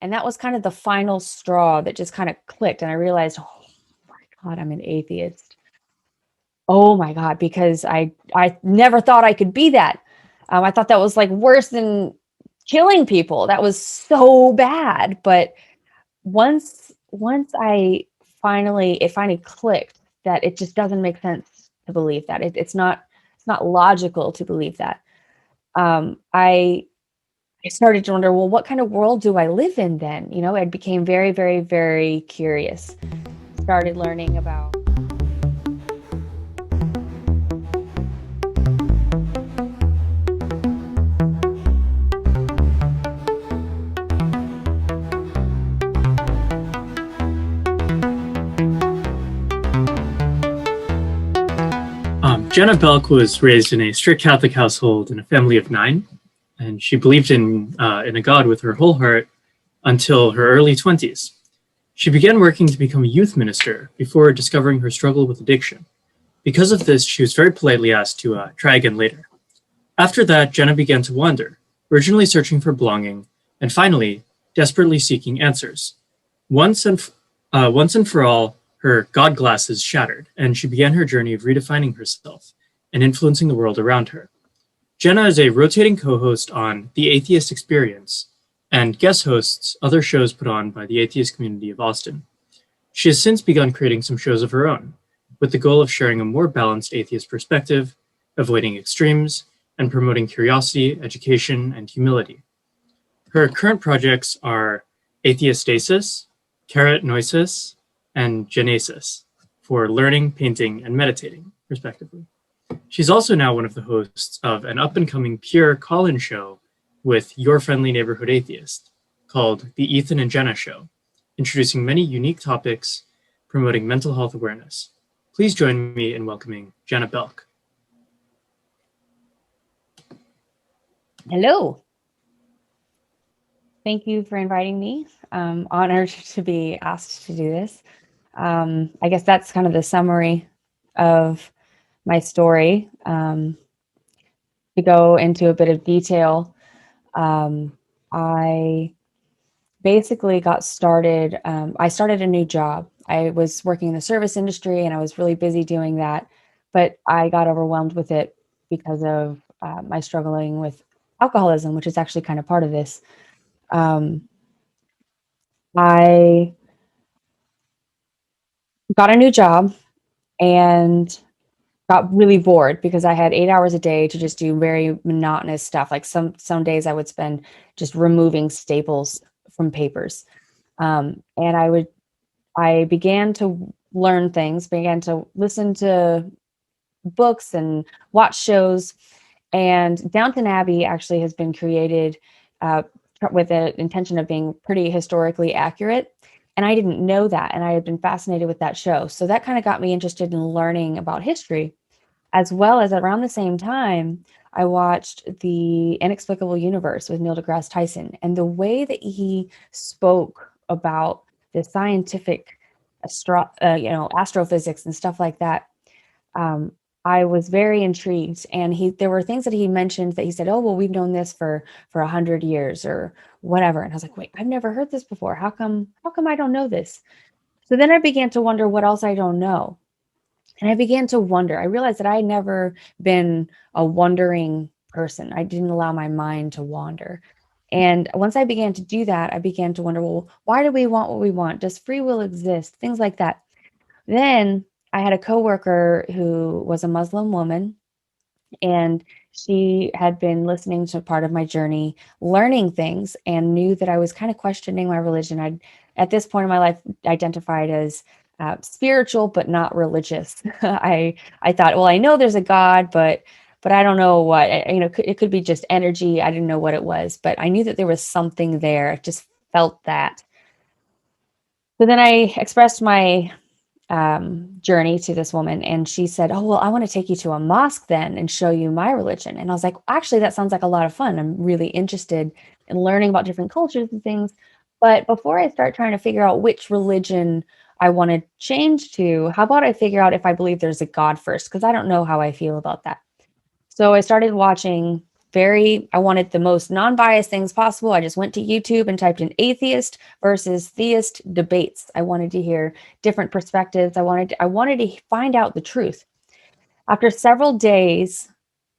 And that was kind of the final straw that just kind of clicked. And I realized, oh my God, I'm an atheist. Oh my God, because I never thought I could be that. I thought that was like worse than killing people. That was so bad. But once it finally clicked that it just doesn't make sense to believe that. It's not logical to believe that. I started to wonder, well, what kind of world do I live in then? I became very, very, very curious. Started learning about. Jenna Belk was raised in a strict Catholic household in a family of 9, and she believed in a God with her whole heart until her early 20s. She began working to become a youth minister before discovering her struggle with addiction. Because of this, she was very politely asked to try again later. After that, Jenna began to wander, originally searching for belonging, and finally, desperately seeking answers. Once and for all, her God glasses shattered, and she began her journey of redefining herself and influencing the world around her. Jenna is a rotating co-host on The Atheist Experience and guest hosts other shows put on by the atheist community of Austin. She has since begun creating some shows of her own, with the goal of sharing a more balanced atheist perspective, avoiding extremes, and promoting curiosity, education, and humility. Her current projects are Atheistasis, Carrot and Genesis for learning, painting, and meditating, respectively. She's also now one of the hosts of an up-and-coming pure call-in show with your friendly neighborhood atheist called The Ethan and Jenna Show, introducing many unique topics, promoting mental health awareness. Please join me in welcoming Jenna Belk. Hello. Thank you for inviting me. I'm honored to be asked to do this. I guess that's kind of the summary of my story. To go into a bit of detail, I basically got started. I started a new job. I was working in the service industry and I was really busy doing that, but I got overwhelmed with it because of my struggling with alcoholism, which is actually kind of part of this. I got a new job and got really bored because I had 8 hours a day to just do very monotonous stuff. Like some days I would spend just removing staples from papers. And I began to learn things, began to listen to books and watch shows. And Downton Abbey actually has been created with the intention of being pretty historically accurate. And I didn't know that. And I had been fascinated with that show. So that kind of got me interested in learning about history, as well as around the same time, I watched The Inexplicable Universe with Neil deGrasse Tyson. And the way that he spoke about the scientific astrophysics and stuff like that, I was very intrigued. And there were things that he mentioned that he said, oh, well, we've known this for 100 years or whatever. And I was like, wait, I've never heard this before. How come I don't know this? So then I began to wonder what else I don't know. And I began to wonder. I realized that I had never been a wandering person. I didn't allow my mind to wander. And once I began to do that, I began to wonder, well, why do we want what we want? Does free will exist? Things like that. Then I had a coworker who was a Muslim woman, and she had been listening to part of my journey, learning things, and knew that I was kind of questioning my religion. I'd, at this point in my life, identified as spiritual, but not religious. I thought, well, I know there's a God, but I don't know what. It could be just energy. I didn't know what it was, but I knew that there was something there. I just felt that. So then I expressed my journey to this woman, and she said, oh, well, I want to take you to a mosque then and show you my religion. And I was like, actually, that sounds like a lot of fun. I'm really interested in learning about different cultures and things. But before I start trying to figure out which religion I want to change to, how about I figure out if I believe there's a God first? Because I don't know how I feel about that. So I started watching I wanted the most non-biased things possible. I just went to YouTube and typed in atheist versus theist debates. I wanted to hear different perspectives. I wanted to find out the truth. After several days,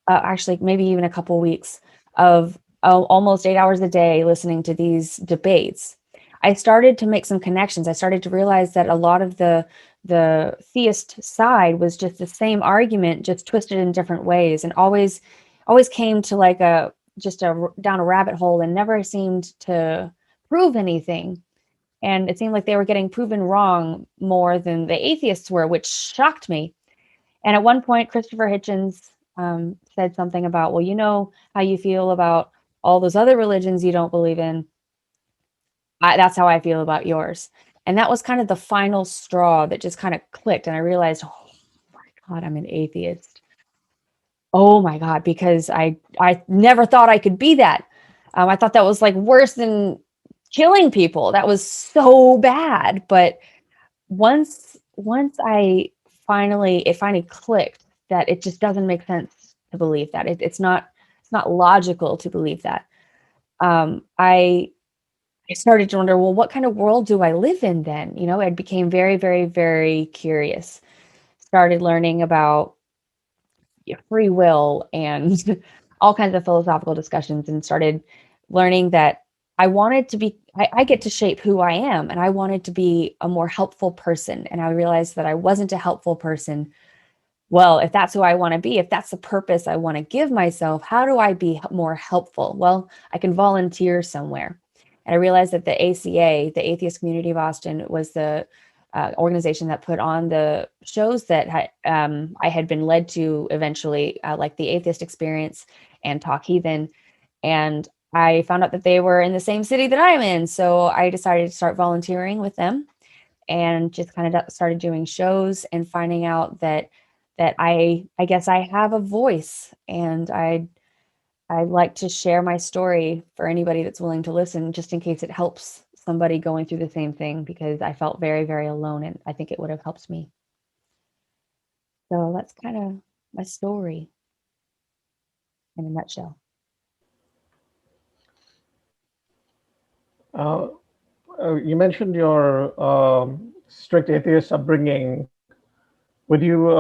actually maybe even a couple weeks of almost 8 hours a day listening to these debates, I started to make some connections. I started to realize that a lot of the theist side was just the same argument, just twisted in different ways, and always came to like down a rabbit hole and never seemed to prove anything. And it seemed like they were getting proven wrong more than the atheists were, which shocked me. And at one point, Christopher Hitchens said something about, well, you know how you feel about all those other religions you don't believe in. That's how I feel about yours. And that was kind of the final straw that just kind of clicked. And I realized, oh my God, I'm an atheist. Oh my God, because I never thought I could be that. I thought that was like worse than killing people. That was so bad. But once it finally clicked that it just doesn't make sense to believe that. It's not logical to believe that. I started to wonder, well, what kind of world do I live in then? You know, I became very, very, very curious. Started learning about free will and all kinds of philosophical discussions, and started learning that I wanted to be, I get to shape who I am, and I wanted to be a more helpful person. And I realized that I wasn't a helpful person. Well, if that's who I want to be, if that's the purpose I want to give myself, how do I be more helpful? Well, I can volunteer somewhere. And I realized that the ACA, the Atheist Community of Austin, was the organization that put on the shows that I had been led to eventually, like the Atheist Experience and Talk Heathen. And I found out that they were in the same city that I'm in. So I decided to start volunteering with them, and just kind of started doing shows and finding out that I guess I have a voice, and I like to share my story for anybody that's willing to listen, just in case it helps somebody going through the same thing, because I felt very, very alone, and I think it would have helped me. So that's kind of my story in a nutshell. Uh, you mentioned your strict atheist upbringing. Would you,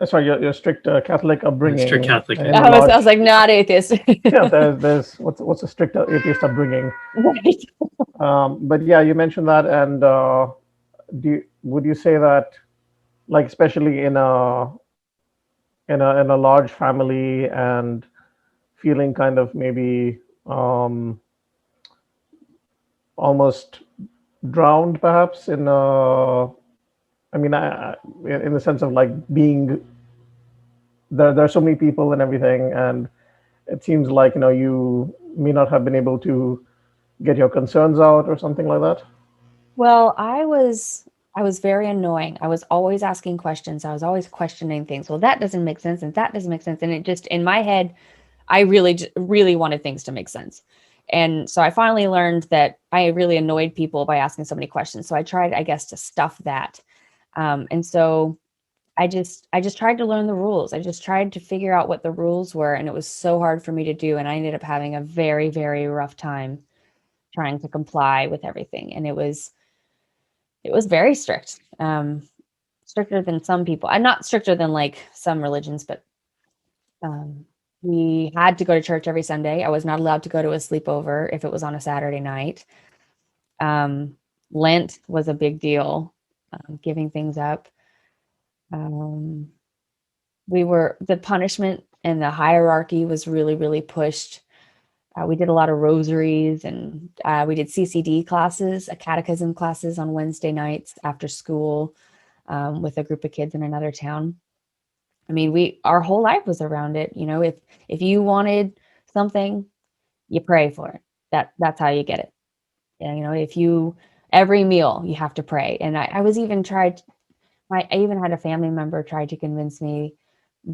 sorry, your strict Catholic Strict upbringing Catholic. in a I was large, like, not atheist. yeah, there's what's a strict atheist upbringing? Right. But yeah, you mentioned that, and would you say that, like, especially in a large family, and feeling kind of maybe almost drowned, perhaps, I mean, in the sense of like being there are so many people and everything, and it seems like you may not have been able to get your concerns out or something like that. Well, I was very annoying. I was always asking questions. I was always questioning things. Well, that doesn't make sense, and that doesn't make sense. And it just, in my head, I really wanted things to make sense. And so I finally learned that I really annoyed people by asking so many questions. So I tried, I guess, to stuff that. And so I just tried to learn the rules. I just tried to figure out what the rules were, and it was so hard for me to do. And I ended up having a very, very rough time trying to comply with everything. And it was very strict, stricter than some people. I'm not stricter than like some religions, but we had to go to church every Sunday. I was not allowed to go to a sleepover if it was on a Saturday night. Lent was a big deal, giving things up. The punishment and the hierarchy was really, really pushed. We did a lot of rosaries, and we did CCD classes, Catechism classes on Wednesday nights after school, with a group of kids in another town. I mean, our whole life was around it. You know, if you wanted something, you pray for it. That's how you get it. Yeah, you know, every meal you have to pray. And I was even I even had a family member try to convince me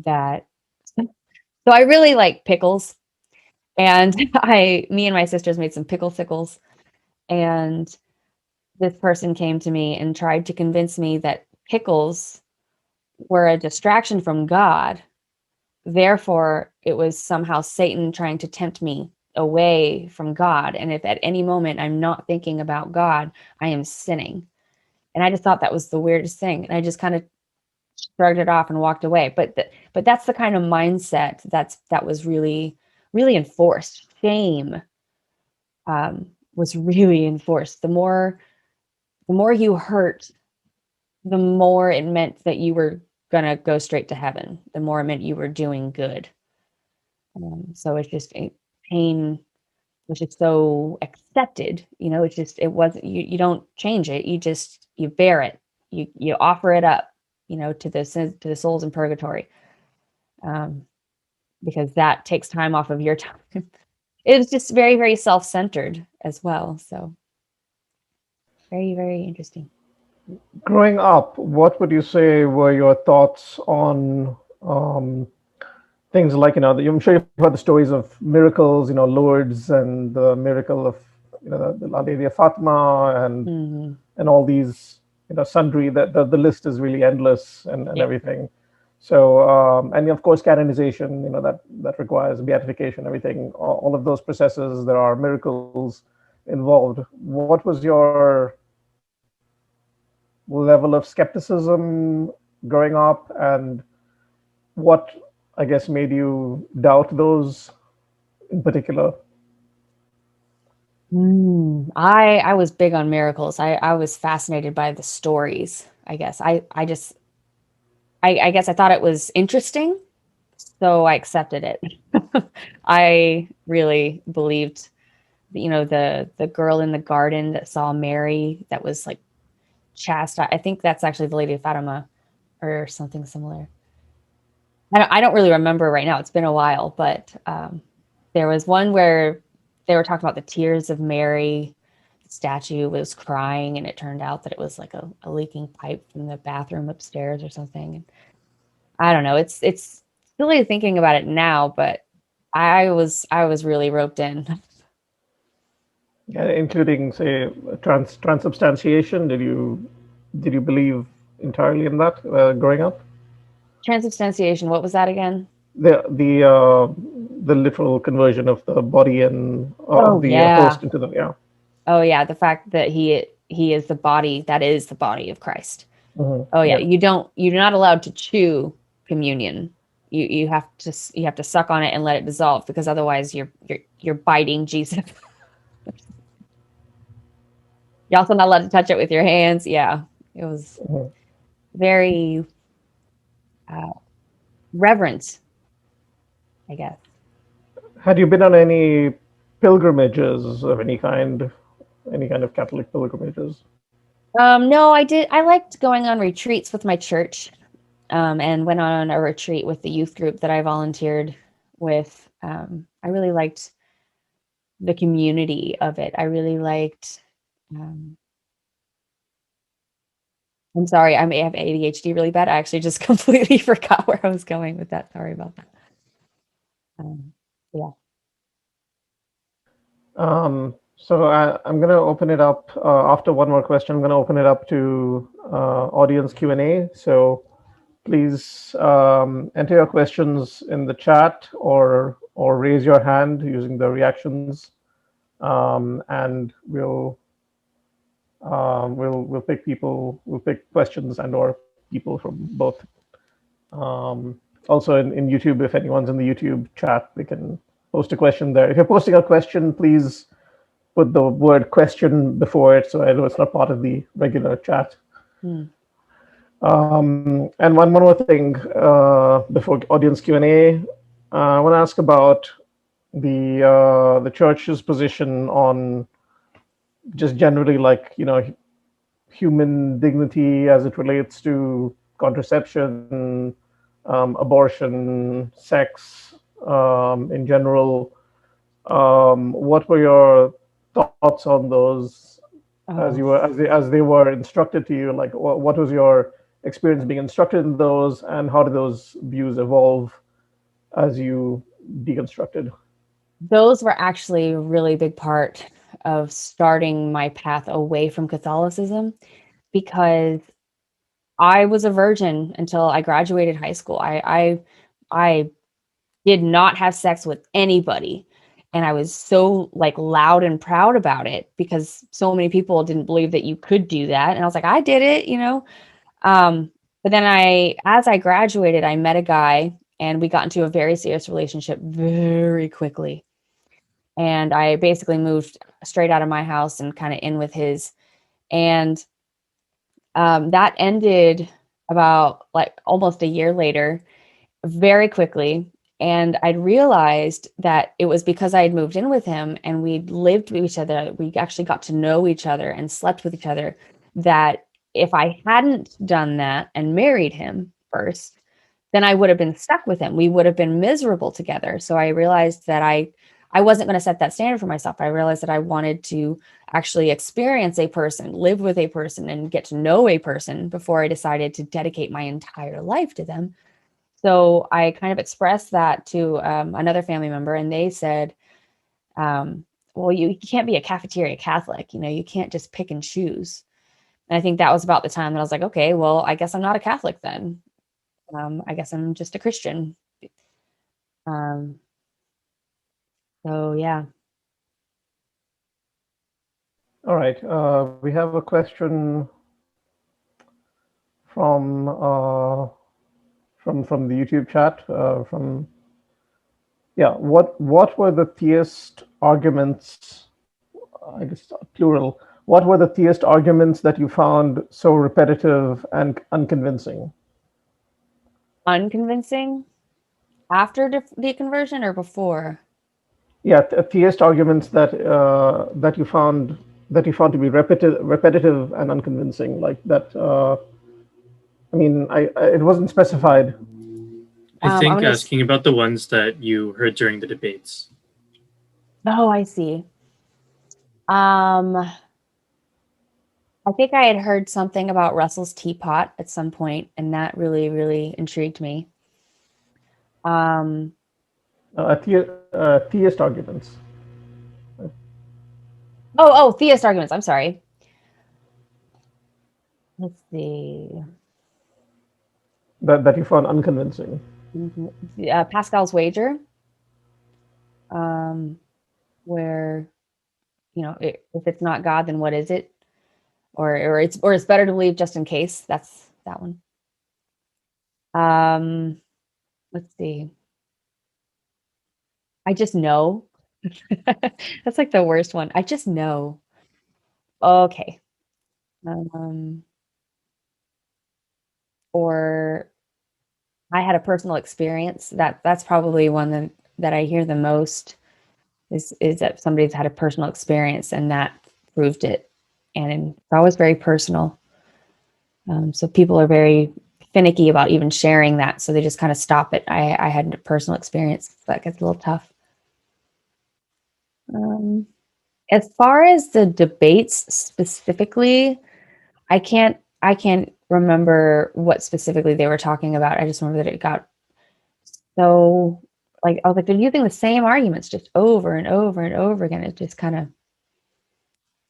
that, so I really like pickles. And me and my sisters made some pickle sickles. And this person came to me and tried to convince me that pickles were a distraction from God, therefore it was somehow Satan trying to tempt me away from God. And if at any moment I'm not thinking about God, I am sinning. And I just thought that was the weirdest thing. And I just kind of shrugged it off and walked away. But that's the kind of mindset that was really, really enforced. Shame was really enforced. The more you hurt, the more it meant that you were gonna go straight to heaven. The more it meant you were doing good. So it's just pain, which is so accepted. It's just it wasn't you don't change it. You bear it. You offer it up. To the souls in purgatory, because that takes time off of your time. It was just very, very self-centered as well. So very, very interesting. Growing up, what would you say were your thoughts on things like, I'm sure you've heard the stories of miracles, Lourdes and the miracle of, the La Lady of Fatima and all these, sundry, that the list is really endless and Yeah. everything. So, and of course, canonization, that requires beatification, everything, all of those processes, there are miracles involved. What was your level of skepticism growing up, and what, I guess, made you doubt those in particular? I was big on miracles. I was fascinated by the stories, I guess. I guess I thought it was interesting, so I accepted it. I really believed, the girl in the garden that saw Mary that was like chastised. I think that's actually the Lady of Fatima or something similar. I don't really remember right now. It's been a while, but there was one where they were talking about the tears of Mary. The statue was crying, and it turned out that it was like a leaking pipe from the bathroom upstairs or something. And I don't know. It's silly thinking about it now, but I was really roped in. Yeah, including, say, transubstantiation. Did you believe entirely in that growing up? Transubstantiation, what was that again? The literal conversion of the body and Oh of the yeah. host into the, yeah. Oh yeah, the fact that he is the body, that is the body of Christ. Mhm. Oh yeah, Yeah. you're not allowed to chew communion. You have to suck on it and let it dissolve, because otherwise you're biting Jesus. You're also not allowed to touch it with your hands. Yeah, it was Mhm. very reverent, I guess. Had you been on any pilgrimages of any kind of Catholic pilgrimages? No, I did. I liked going on retreats with my church, and went on a retreat with the youth group that I volunteered with. I really liked the community of it. I really liked. Um, I'm sorry, I may have ADHD really bad. I actually just completely forgot where I was going with that. Sorry about that. Yeah. So I'm going to open it up after one more question. I'm going to open it up to audience Q&A. So please enter your questions in the chat or raise your hand using the reactions, and we'll pick questions and or people from both. Also in YouTube, if anyone's in the YouTube chat, they can post a question there. If you're posting a question, please put the word question before it, so I know it's not part of the regular chat. And one more thing before audience Q&A, I want to ask about the church's position on just generally, like, human dignity as it relates to contraception, abortion, sex, in general. What were your thoughts on those as they were instructed to you? Like, what was your experience being instructed in those, and how did those views evolve as you deconstructed? Those were actually a really big part of starting my path away from Catholicism, because I was a virgin until I graduated high school. I did not have sex with anybody. And I was so like loud and proud about it because so many people didn't believe that you could do that. And I was like, I did it, you know? But then as I graduated, I met a guy and we got into a very serious relationship very quickly. And I basically moved straight out of my house and kind of in with his. And that ended about like almost a year later, very quickly. And I'd realized that it was because I had moved in with him and we'd lived with each other. We actually got to know each other and slept with each other. That if I hadn't done that and married him first, then I would have been stuck with him. We would have been miserable together. So I realized that I wasn't going to set that standard for myself. I realized that I wanted to actually experience a person, live with a person, and get to know a person before I decided to dedicate my entire life to them. So I kind of expressed that to another family member, and they said, well, you can't be a cafeteria Catholic. You know, you can't just pick and choose. And I think that was about the time that I was like, okay, well, I guess I'm not a Catholic then. I guess I'm just a Christian. Um, so yeah. All right. We have a question from from the YouTube chat. What were the theist arguments? I guess plural. What were the theist arguments that you found so repetitive and unconvincing? Unconvincing after deconversion or before? Yeah, theist arguments that you found to be repetitive and unconvincing, like that. I mean, it wasn't specified. I think asking about the ones that you heard during the debates. Oh, I see. I think I had heard something about Russell's teapot at some point, and that really, really intrigued me. Theist arguments. Oh, theist arguments. I'm sorry. Let's see. That you found unconvincing. Pascal's wager, where, you know, if it's not God, then what is it? Or it's better to believe just in case. That's that one. Let's see. I just know. That's like the worst one. I just know. Okay. Or I had a personal experience. That's probably one that I hear the most is that somebody's had a personal experience and that proved it. And it's always very personal. So people are very finicky about even sharing that. So they just kind of stop it. I had a personal experience. So that gets a little tough. As far as the debates specifically, I can't remember what specifically they were talking about. I just remember that it got so like, I was like, they're using the same arguments just over and over and over again. It just kind of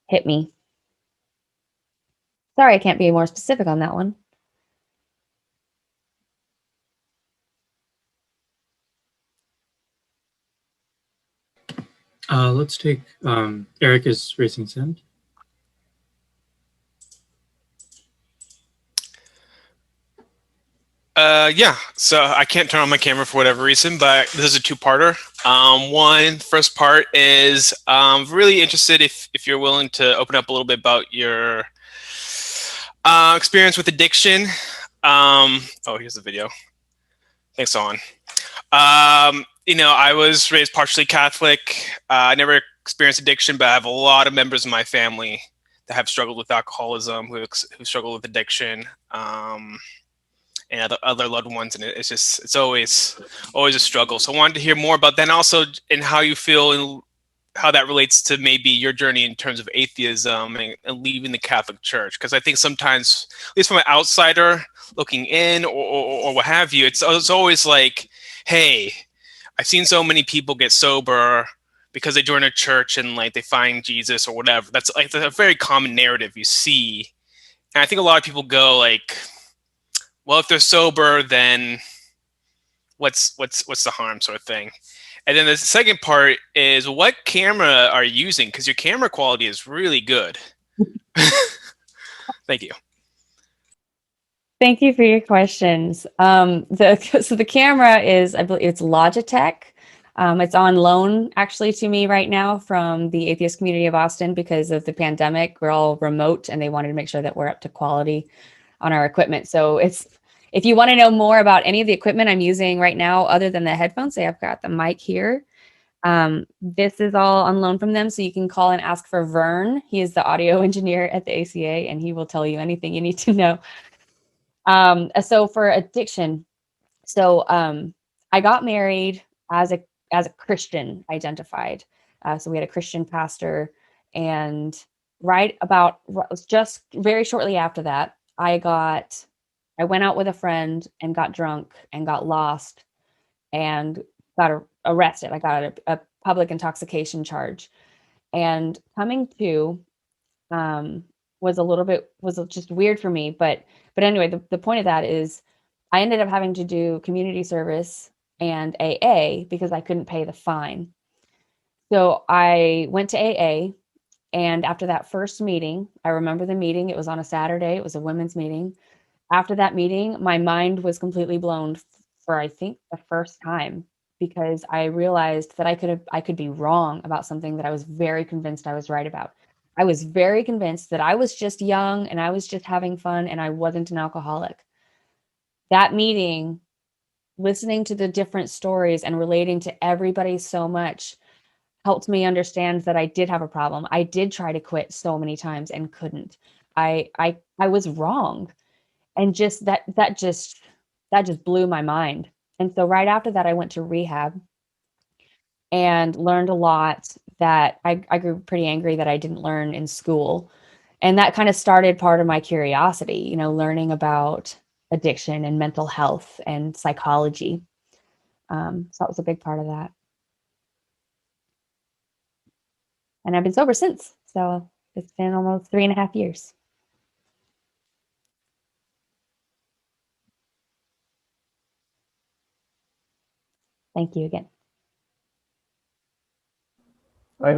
hit me. Sorry, I can't be more specific on that one. Let's take Eric is raising his hand. Yeah, so I can't turn on my camera for whatever reason, but this is a two-parter. First part is really interested if you're willing to open up a little bit about your experience with addiction. Oh, here's the video. Thanks, on. You know, I was raised partially Catholic. I never experienced addiction, but I have a lot of members in my family that have struggled with alcoholism, who struggle with addiction. And other loved ones, and it's always a struggle. So I wanted to hear more about that, and also in how you feel and how that relates to maybe your journey in terms of atheism and leaving the Catholic Church. Because I think sometimes, at least from an outsider looking in, or what have you, it's always like, hey, I've seen so many people get sober because they join a church and like they find Jesus or whatever. That's like a very common narrative you see, and I think a lot of people go like, well, if they're sober, then what's the harm, sort of thing. And then the second part is, what camera are you using? Because your camera quality is really good. Thank you. Thank you for your questions. So the camera is, I believe it's Logitech. It's on loan actually to me right now from the atheist community of Austin because of the pandemic. We're all remote and they wanted to make sure that we're up to quality on our equipment. So if you want to know more about any of the equipment I'm using right now, other than the headphones, say I've got the mic here. This is all on loan from them. So you can call and ask for Vern. He is the audio engineer at the ACA and he will tell you anything you need to know. So for addiction, I got married as a Christian identified. So we had a Christian pastor, and just very shortly after that, I went out with a friend and got drunk and got lost and got arrested. I got a public intoxication charge, and coming to was just weird for me. But anyway, the point of that is I ended up having to do community service and AA because I couldn't pay the fine. So I went to AA, and after that first meeting, I remember the meeting, it was on a Saturday, it was a women's meeting. After that meeting, my mind was completely blown for, I think, the first time, because I realized that I could be wrong about something that I was very convinced I was right about. I was very convinced that I was just young and I was just having fun and I wasn't an alcoholic. That meeting, listening to the different stories and relating to everybody so much, helped me understand that I did have a problem. I did try to quit so many times and couldn't. I was wrong. And just that just blew my mind. And so right after that, I went to rehab and learned a lot that I grew pretty angry that I didn't learn in school. And that kind of started part of my curiosity, learning about addiction and mental health and psychology. So that was a big part of that. And I've been sober since. So it's been almost 3.5 years. Thank you again. Right.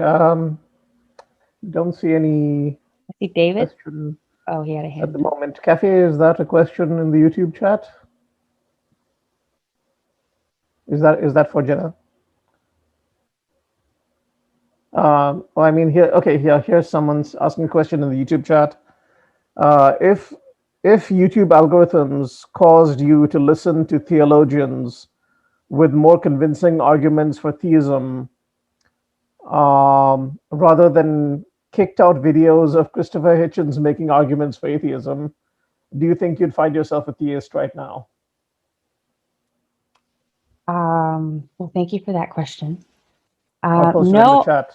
Don't see any I see David. question Oh, he had a hand at the moment. Cafe, is that a question in the YouTube chat? Is that for Jenna? Well, I mean, here's someone's asking a question in the YouTube chat. If YouTube algorithms caused you to listen to theologians with more convincing arguments for theism, rather than kicked out videos of Christopher Hitchens making arguments for atheism, do you think you'd find yourself a theist right now? Well, thank you for that question. I'll post it in the chat.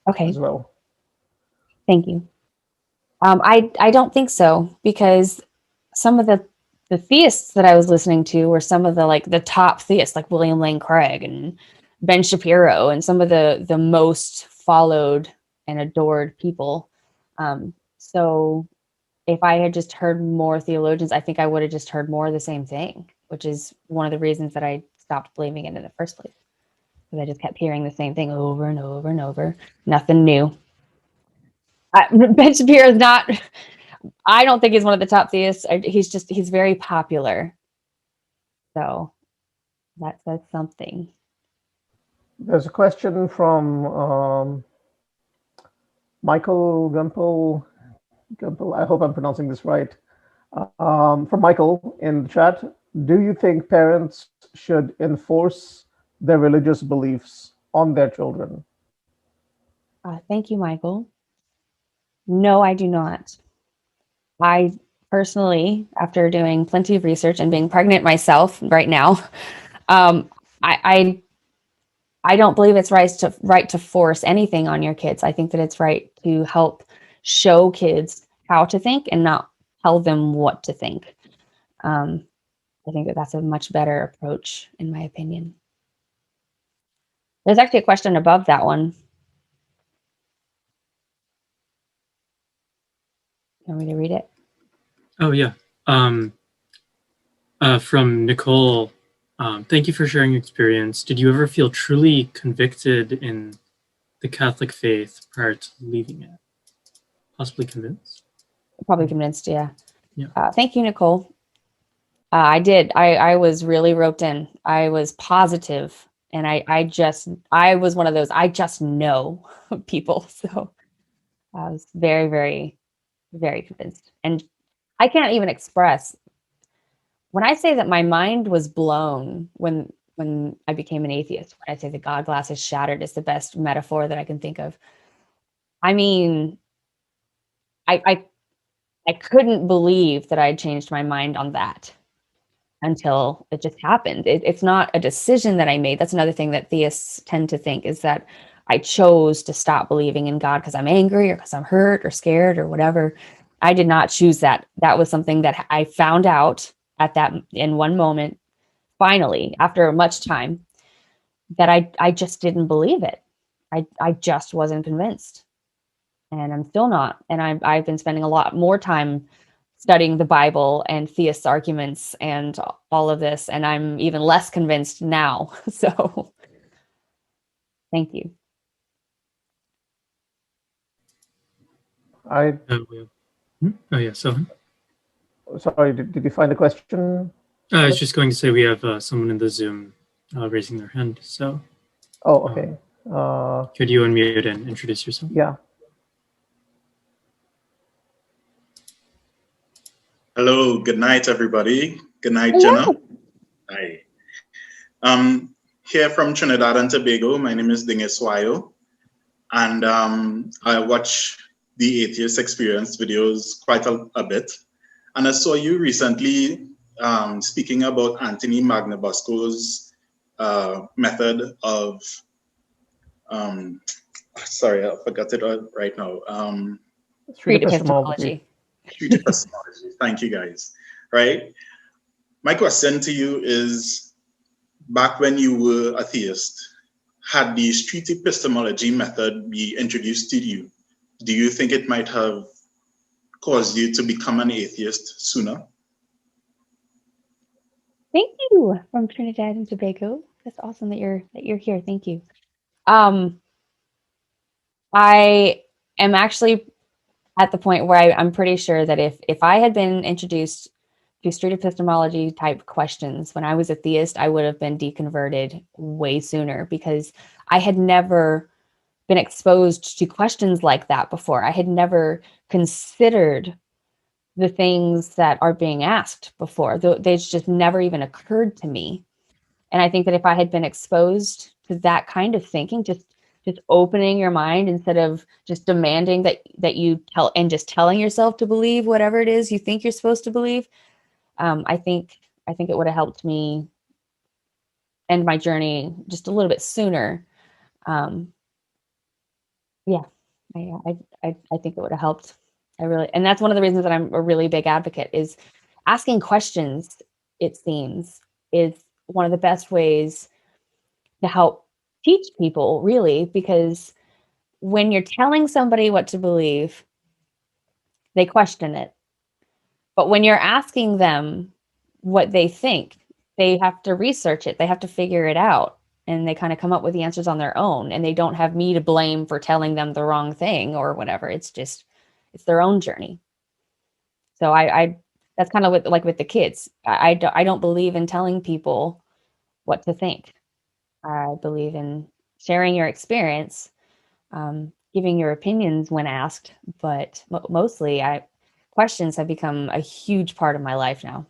Okay. As well. Thank you. I don't think so, because some of the theists that I was listening to were some of the top theists, like William Lane Craig and Ben Shapiro, and some of the most followed and adored people. So if I had just heard more theologians, I think I would have just heard more of the same thing, which is one of the reasons that I stopped believing it in the first place. Because I just kept hearing the same thing over and over and over. Nothing new. Ben Shapiro is not, I don't think he's one of the top theists. He's very popular. So that says something. There's a question from Michael Gumpel. I hope I'm pronouncing this right. From Michael in the chat, do you think parents should enforce their religious beliefs on their children? Thank you, Michael. No, I do not. I personally, after doing plenty of research and being pregnant myself right now, I don't believe it's right to force anything on your kids. I think that it's right to help show kids how to think and not tell them what to think. I think that that's a much better approach, in my opinion. There's actually a question above that one. You want me to read it? Oh, yeah. From Nicole. Thank you for sharing your experience. Did you ever feel truly convicted in the Catholic faith prior to leaving it? Possibly convinced? Probably convinced, yeah. Yeah. Thank you, Nicole. I did. I was really roped in. I was positive, and I was one of those, I just know people. So I was very, very, very convinced. And I can't even express when I say that my mind was blown when I became an atheist. When I say the God glass is shattered is the best metaphor that I can think of. I mean, I couldn't believe that I had changed my mind on that until it just happened. It's not a decision that I made. That's another thing that theists tend to think, is that I chose to stop believing in God because I'm angry or because I'm hurt or scared or whatever. I did not choose that. That was something that I found out at that in one moment, finally, after much time, that I just didn't believe it. I just wasn't convinced. And I'm still not. And I've been spending a lot more time studying the Bible and theist arguments and all of this, and I'm even less convinced now. So thank you. Oh, yeah. So Sorry, did you find the question? I was just going to say we have someone in the Zoom raising their hand. So. Oh, okay. Could you unmute and introduce yourself? Yeah. Hello, good night, everybody. Good night, Hello. Jenna. Hi. Here from Trinidad and Tobago. My name is Dinges Wayo, and I watch the Atheist Experience videos quite a bit. And I saw you recently speaking about Anthony Magnabosco's method of, sorry, I forgot it right now. Street epistemology. Street epistemology. Thank you, guys. Right? My question to you is, back when you were a theist, had the street epistemology method be introduced to you, do you think it might have caused you to become an atheist sooner? Thank you, from Trinidad and Tobago. That's awesome that you're here. Thank you. I am actually at the point where I'm pretty sure that if I had been introduced to street epistemology type questions when I was a theist, I would have been deconverted way sooner, because I had never been exposed to questions like that before. I had never considered the things that are being asked before. They just never even occurred to me. And I think that if I had been exposed to that kind of thinking, just opening your mind instead of just demanding that you tell and just telling yourself to believe whatever it is you think you're supposed to believe, I think it would have helped me end my journey just a little bit sooner. Yeah, I think it would have helped. And that's one of the reasons that I'm a really big advocate, is asking questions, it seems, is one of the best ways to help teach people, really, because when you're telling somebody what to believe, they question it. But when you're asking them what they think, they have to research it, they have to figure it out, and they kind of come up with the answers on their own, and they don't have me to blame for telling them the wrong thing or whatever. It's their own journey. So I that's kind of with the kids. I don't believe in telling people what to think. I believe in sharing your experience, giving your opinions when asked, but mostly questions have become a huge part of my life now.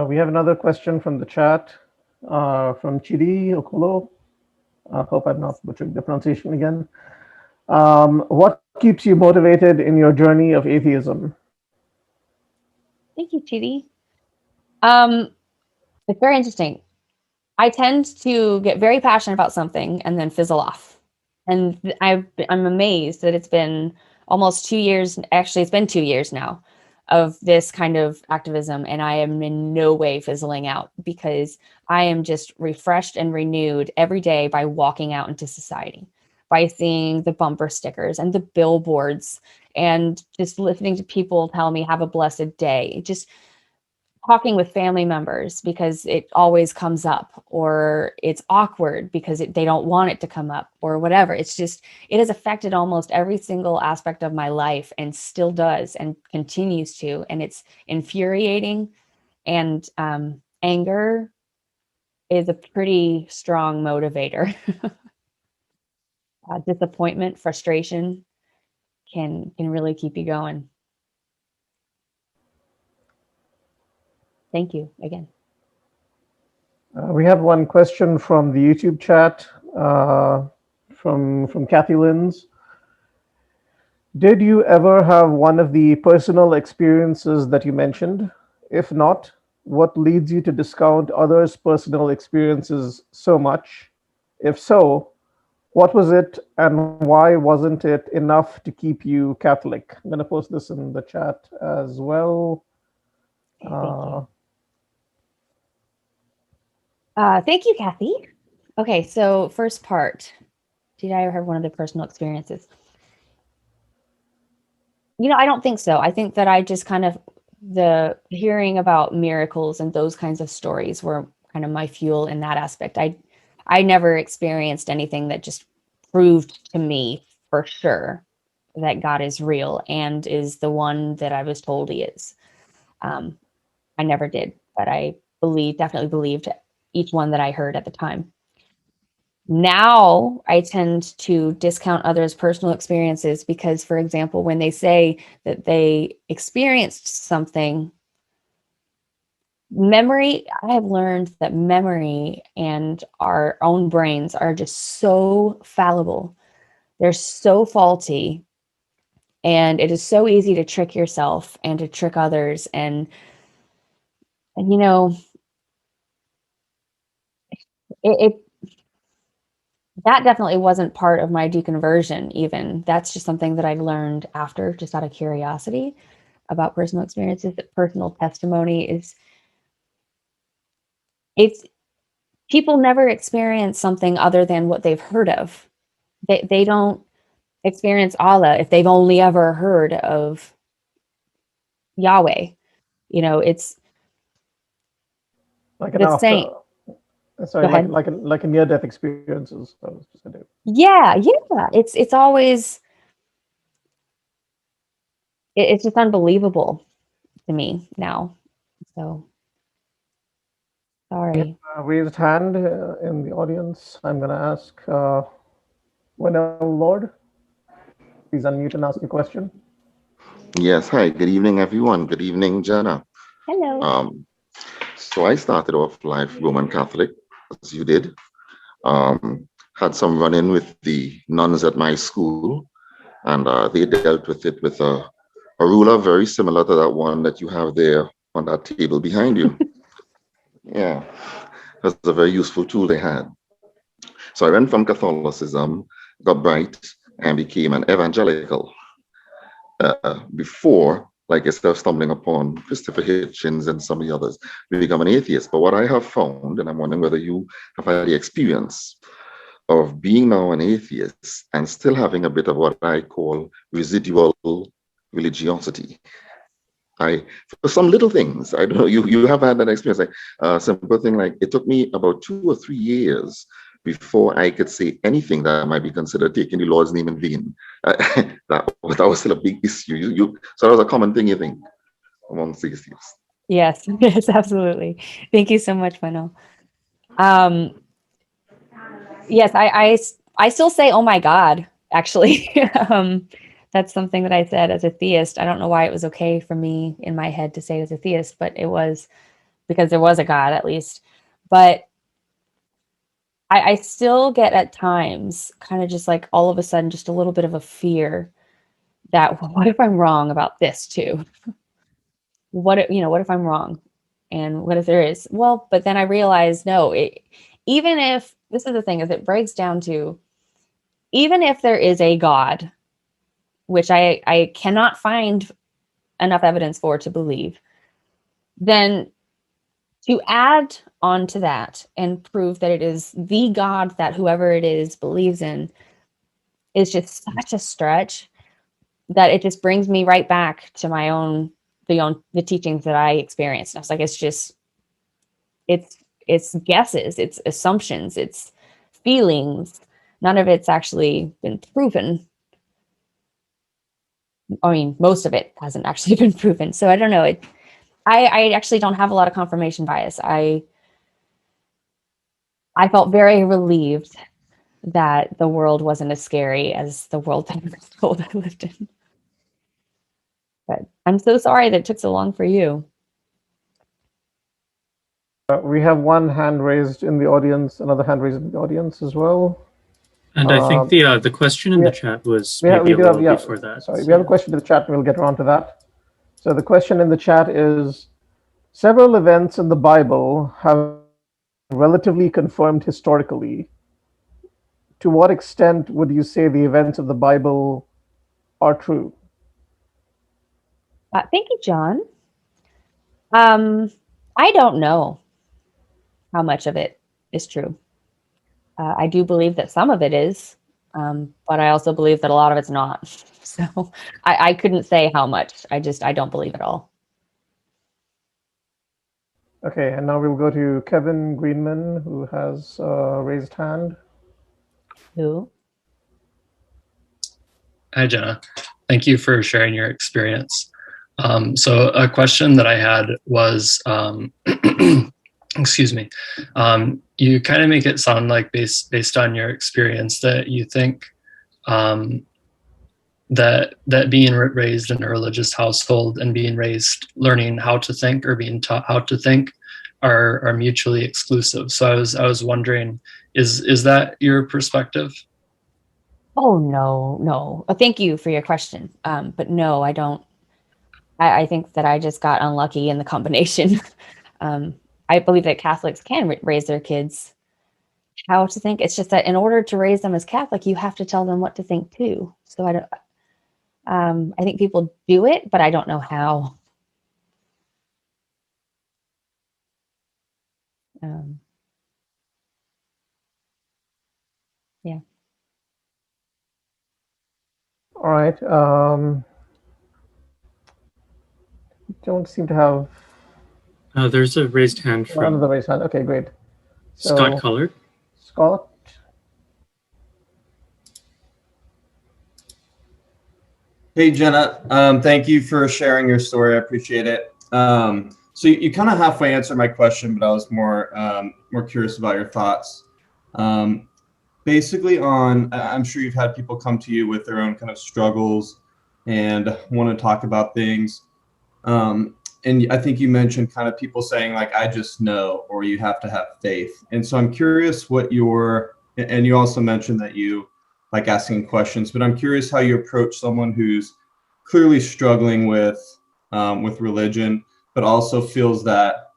We have another question from the chat from Chidi Okolo. I hope I'm not butchering the pronunciation again. What keeps you motivated in your journey of atheism? Thank you, Chidi. It's very interesting. I tend to get very passionate about something and then fizzle off. And I'm amazed that it's been almost 2 years. Actually, it's been 2 years now of this kind of activism, and I am in no way fizzling out, because I am just refreshed and renewed every day by walking out into society, by seeing the bumper stickers and the billboards, and just listening to people tell me have a blessed day. Just talking with family members because it always comes up, or it's awkward because they don't want it to come up, or whatever. It's just, it has affected almost every single aspect of my life, and still does and continues to. And it's infuriating. And anger is a pretty strong motivator. Disappointment, frustration can really keep you going. Thank you again. We have one question from the YouTube chat from Kathy Lins. Did you ever have one of the personal experiences that you mentioned? If not, what leads you to discount others' personal experiences so much? If so, what was it, and why wasn't it enough to keep you Catholic? I'm going to post this in the chat as well. Thank you, Kathy. Okay, so first part, did I ever have one of the personal experiences? I don't think so. I think that I just kind of, the hearing about miracles and those kinds of stories were kind of my fuel in that aspect. I never experienced anything that just proved to me for sure that God is real and is the one that I was told he is. I never did, but I definitely believed each one that I heard at the time. Now I tend to discount others' personal experiences because, for example, when they say that they experienced something, I have learned that memory and our own brains are just so fallible. They're so faulty. And it is so easy to trick yourself and to trick others. And it that definitely wasn't part of my deconversion even. That's just something that I learned after, just out of curiosity about personal experiences. That personal testimony it's people never experience something other than what they've heard of. They don't experience Allah if they've only ever heard of Yahweh. It's Like the saint. Sorry, Go ahead. like a near-death experiences. I was just gonna do. Yeah. It's always, it's just unbelievable to me now. So sorry. Raised hand in the audience. I'm going to ask Winell Lord. Please unmute and ask your question. Yes, hi, good evening, everyone. Good evening, Jenna. Hello. So I started off life Roman Catholic, as you did. Had some run-in with the nuns at my school, and they dealt with it with a ruler very similar to that one that you have there on that table behind you. Yeah, that's a very useful tool they had. So I went from Catholicism, got bright, and became an evangelical. Before, like I started stumbling upon Christopher Hitchens and some of the others, to become an atheist. But what I have found, and I'm wondering whether you have had the experience of being now an atheist and still having a bit of what I call residual religiosity. For some little things, I don't know, you have had that experience, like a simple thing, like it took me about 2 or 3 years before I could say anything that might be considered taking the Lord's name in vain. That was still a big issue. So that was a common thing, you think, amongst atheists. Yes, absolutely. Thank you so much, Manal. Yes, I still say, oh my God, actually. That's something that I said as a theist. I don't know why it was okay for me in my head to say it as a theist, but it was because there was a God, at least. But I still get at times kind of just like all of a sudden just a little bit of a fear that, well, what if I'm wrong about this too? What if I'm wrong? And what if there is? Well, but then I realized, no, even if, this is the thing, is it breaks down to, even if there is a God, which I cannot find enough evidence for to believe, then to add on to that and prove that it is the God that whoever it is believes in is just such a stretch that it just brings me right back to my own the teachings that I experienced. And I was like, it's guesses, it's assumptions, it's feelings. None of it's actually been proven. I mean, most of it hasn't actually been proven. So I don't know. I actually don't have a lot of confirmation bias. I felt very relieved that the world wasn't as scary as the world that I was told I lived in. But I'm so sorry that it took so long for you. We have one hand raised in the audience, another hand raised in the audience as well. And I think the question in the chat was maybe a little before that. Sorry, we have a question in the chat, and we'll get around to that. So the question in the chat is, several events in the Bible have relatively confirmed historically. To what extent would you say the events of the Bible are true? Thank you, John. I don't know how much of it is true. I do believe that some of it is, but I also believe that a lot of it's not. So I couldn't say how much. I don't believe it all. Okay, and now we'll go to Kevin Greenman, who has raised hand. Who? Hi, Jenna. Thank you for sharing your experience. So a question that I had was, excuse me, you kind of make it sound like based on your experience that you think that being raised in a religious household and being raised learning how to think or being taught how to think are mutually exclusive. So I was wondering, is that your perspective? Oh, no. Thank you for your question. But no, I don't. I think that I just got unlucky in the combination. I believe that Catholics can raise their kids how to think. It's just that in order to raise them as Catholic, you have to tell them what to think too. So I think people do it, but I don't know how. Yeah. All right. Don't seem to have There's a raised hand from another raised hand. Okay, great. So, Scott Collard. Scott. Hey, Jenna. Thank you for sharing your story. I appreciate it. So you kind of halfway answered my question, but I was more curious about your thoughts. Basically I'm sure you've had people come to you with their own kind of struggles and want to talk about things. And I think you mentioned kind of people saying like, I just know, or you have to have faith. And so I'm curious and you also mentioned that you like asking questions, but I'm curious how you approach someone who's clearly struggling with religion, but also feels that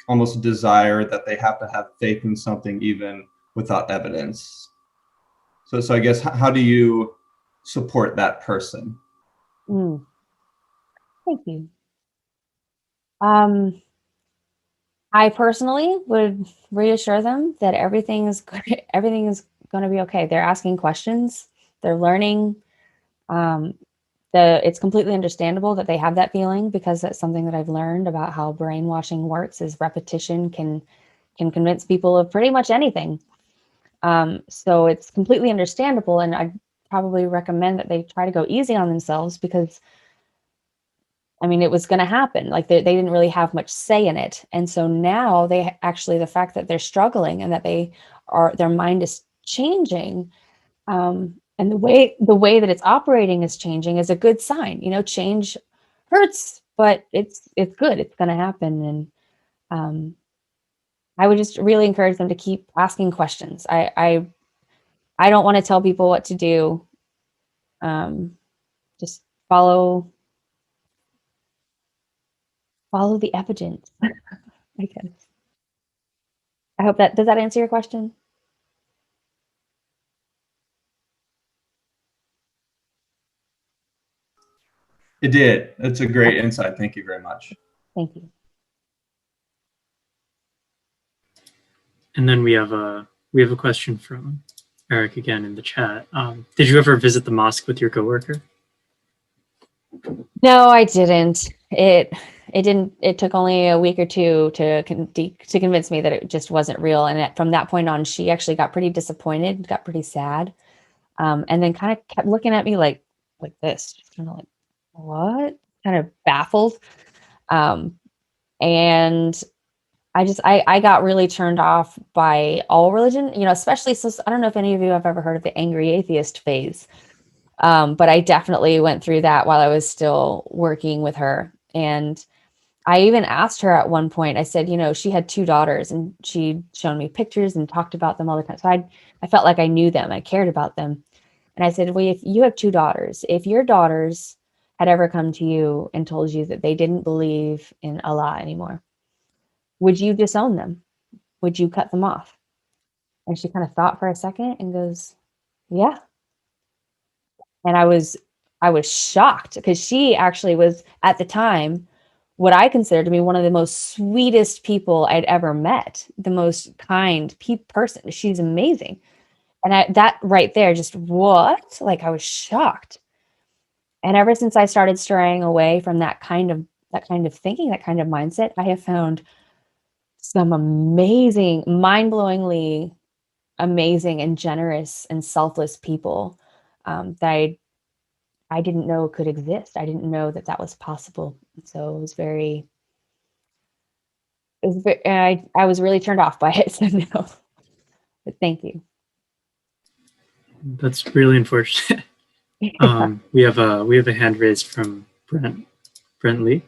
almost desire that they have to have faith in something even without evidence. So I guess, how do you support that person? Thank you. I personally would reassure them that everything is going to be okay. They're asking questions, they're learning. It's completely understandable that they have that feeling, because that's something that I've learned about how brainwashing works, is repetition can convince people of pretty much anything. So it's completely understandable, and I probably recommend that they try to go easy on themselves, because I mean, it was going to happen. Like they didn't really have much say in it. And so now the fact that they're struggling and that their mind is changing, and the way that it's operating is changing, is a good sign. Change hurts, but it's good. It's going to happen. And I would just really encourage them to keep asking questions. I don't want to tell people what to do. Just follow the evidence, I guess. I hope does that answer your question? It did. That's a great insight. Thank you very much. Thank you. And then we have a question from Eric again in the chat. Did you ever visit the mosque with your coworker? No, I didn't. it took only a week or two to convince me that it just wasn't real. And from that point on, she actually got pretty disappointed, got pretty sad. And then kind of kept looking at me like this, just kind of like, what? Kind of baffled. And I got really turned off by all religion, especially since I don't know if any of you have ever heard of the angry atheist phase. But I definitely went through that while I was still working with her. And I even asked her at one point, I said, she had 2 daughters and she'd shown me pictures and talked about them all the time. So I felt like I knew them. I cared about them. And I said, well, if you have 2 daughters, if your daughters had ever come to you and told you that they didn't believe in Allah anymore, would you disown them? Would you cut them off? And she kind of thought for a second and goes, yeah. And I was shocked because she actually was at the time what I considered to be one of the most sweetest people I'd ever met, the most kind person. She's amazing. And that right there, just what? Like I was shocked. And ever since I started straying away from that kind of thinking, that kind of mindset, I have found some amazing, mind-blowingly amazing and generous and selfless people that I didn't know could exist. I didn't know that was possible. So I was really turned off by it. So no, but thank you. That's really unfortunate. We have a hand raised from Brent Lee.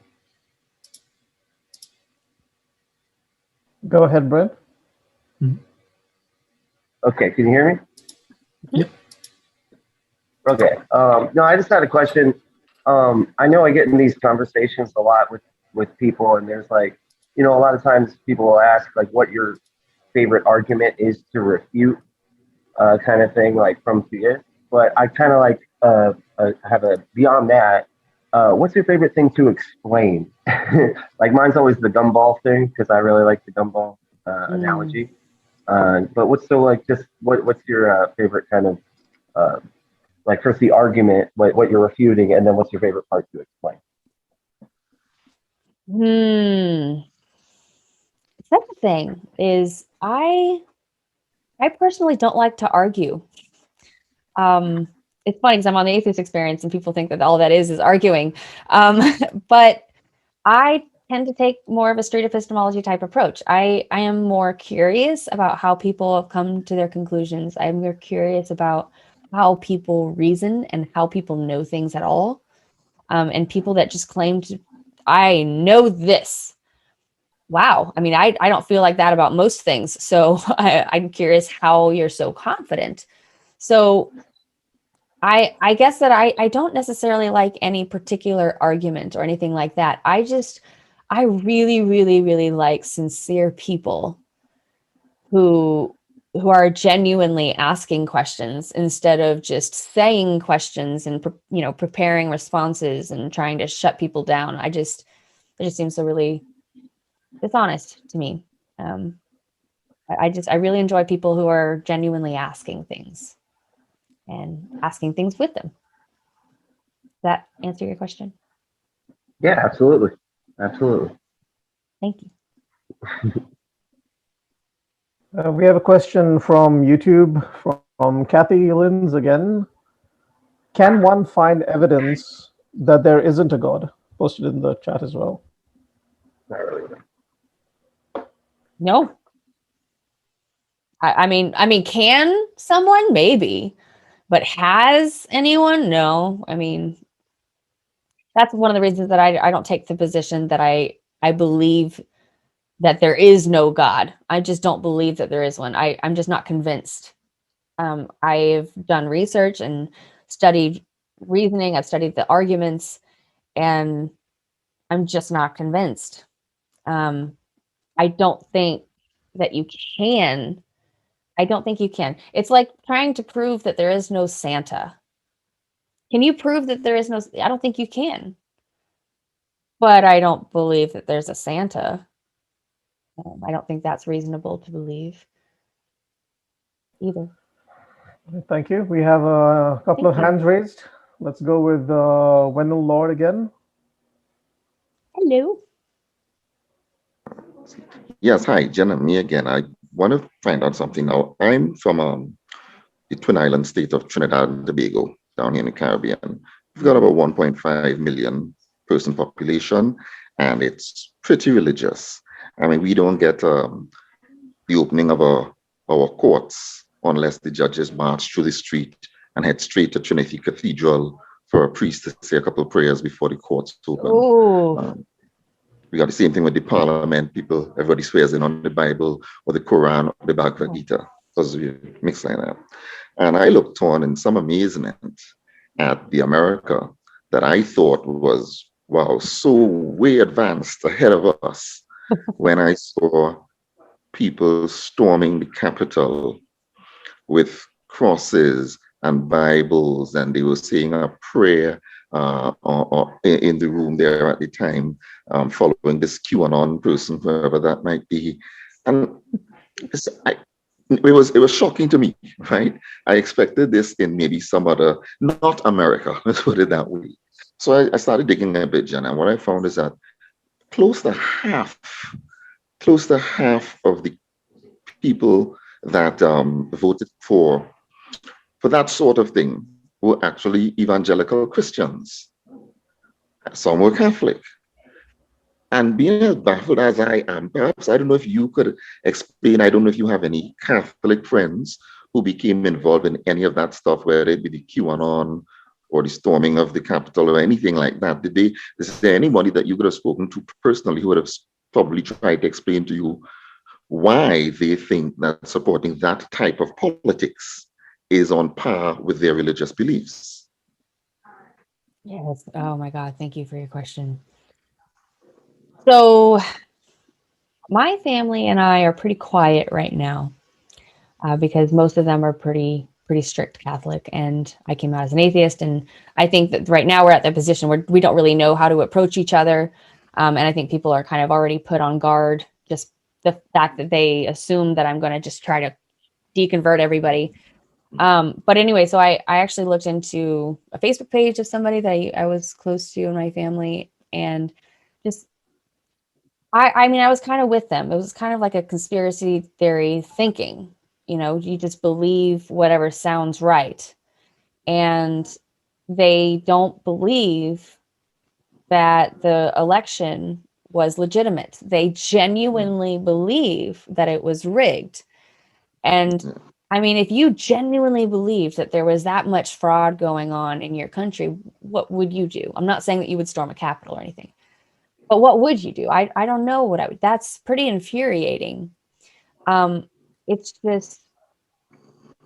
Go ahead, Brent. Mm-hmm. Okay, can you hear me? Yep. Okay. No, I just had a question. I know I get in these conversations a lot with people, and there's like, a lot of times people will ask like what your favorite argument is to refute, kind of thing, like from theists. But I kind of like have a beyond that. What's your favorite thing to explain? Like mine's always the gumball thing because I really like the gumball analogy. But what's your favorite kind of like first the argument, what you're refuting, and then what's your favorite part to explain? Second thing is I personally don't like to argue. It's funny because I'm on the atheist experience and people think that all that is arguing. But I tend to take more of a street epistemology type approach. I am more curious about how people have come to their conclusions. I'm more curious about how people reason and how people know things at all. And people that just claim to, I know this. Wow. I mean, I don't feel like that about most things. So I'm curious how you're so confident. So I guess that I don't necessarily like any particular argument or anything like that. I really, really, really like sincere people who are genuinely asking questions instead of just saying questions and preparing responses and trying to shut people down. It just seems so really dishonest to me. I really enjoy people who are genuinely asking things and asking things with them. Does that answer your question? Yeah, absolutely. Absolutely. Thank you. We have a question from YouTube from Kathy Lins again. Can one find evidence that there isn't a God? Posted in the chat as well. Not really. No. I mean, can someone? Maybe. But has anyone? No. I mean, that's one of the reasons that I don't take the position that I believe that there is no God. I just don't believe that there is one. I'm just not convinced. I've done research and studied reasoning. I've studied the arguments, and I'm just not convinced. I don't think that you can. I don't think you can. It's like trying to prove that there is no Santa. Can you prove that there is no? I don't think you can. But I don't believe that there's a Santa. I don't think that's reasonable to believe either. Thank you. We have a couple of hands raised. Let's go with Wendell Lord again. Hello. Yes, hi, Jenna, me again. I want to find out something now. I'm from the Twin Island state of Trinidad and Tobago, down here in the Caribbean. We've got about 1.5 million person population, and it's pretty religious. I mean, we don't get the opening of our courts unless the judges march through the street and head straight to Trinity Cathedral for a priest to say a couple of prayers before the courts open. Oh. We got the same thing with the parliament. People, everybody swears in on the Bible or the Quran or the Bhagavad Gita, because we mix like that. And I looked on in some amazement at the America that I thought was, wow, so way advanced ahead of us when I saw people storming the Capitol with crosses and Bibles, and they were saying a prayer or in the room there at the time, following this QAnon person, whoever that might be. And it was shocking to me, right? I expected this in maybe some other, not America, let's put it that way. So I started digging a bit, Jen, and what I found is that close to half of the people that voted for that sort of thing were actually evangelical Christians. Some were Catholic. And being as baffled as I am, perhaps I don't know if you could explain, I don't know if you have any Catholic friends who became involved in any of that stuff, whether it be the QAnon or the storming of the Capitol or anything like that. Is there anybody that you could have spoken to personally who would have probably tried to explain to you why they think that supporting that type of politics is on par with their religious beliefs? Yes. Oh my God. Thank you for your question. So my family and I are pretty quiet right now because most of them are pretty strict Catholic, and I came out as an atheist. And I think that right now we're at the position where we don't really know how to approach each other. And I think people are kind of already put on guard, just the fact that they assume that I'm going to just try to deconvert everybody. But anyway, so I actually looked into a Facebook page of somebody that I was close to in my family, and just, I mean, I was kind of with them. It was kind of like a conspiracy theory thinking, you just believe whatever sounds right. And they don't believe that the election was legitimate. They genuinely believe that it was rigged. And I mean, if you genuinely believed that there was that much fraud going on in your country, what would you do? I'm not saying that you would storm a Capitol or anything, but what would you do? I don't know what I would. That's pretty infuriating. It's just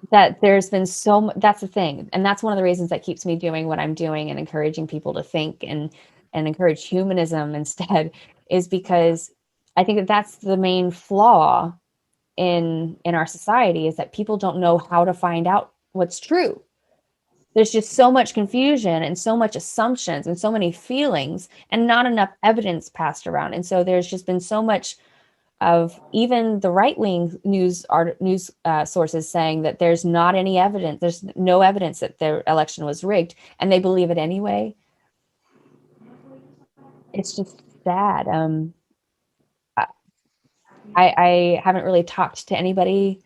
that there's been so much, that's the thing. And that's one of the reasons that keeps me doing what I'm doing and encouraging people to think and encourage humanism instead, is because I think that that's the main flaw in our society, is that people don't know how to find out what's true. There's just so much confusion and so much assumptions and so many feelings and not enough evidence passed around. And so there's just been so much of even the right-wing news sources saying that there's not any evidence, there's no evidence that the election was rigged, and they believe it anyway. It's just sad. I haven't really talked to anybody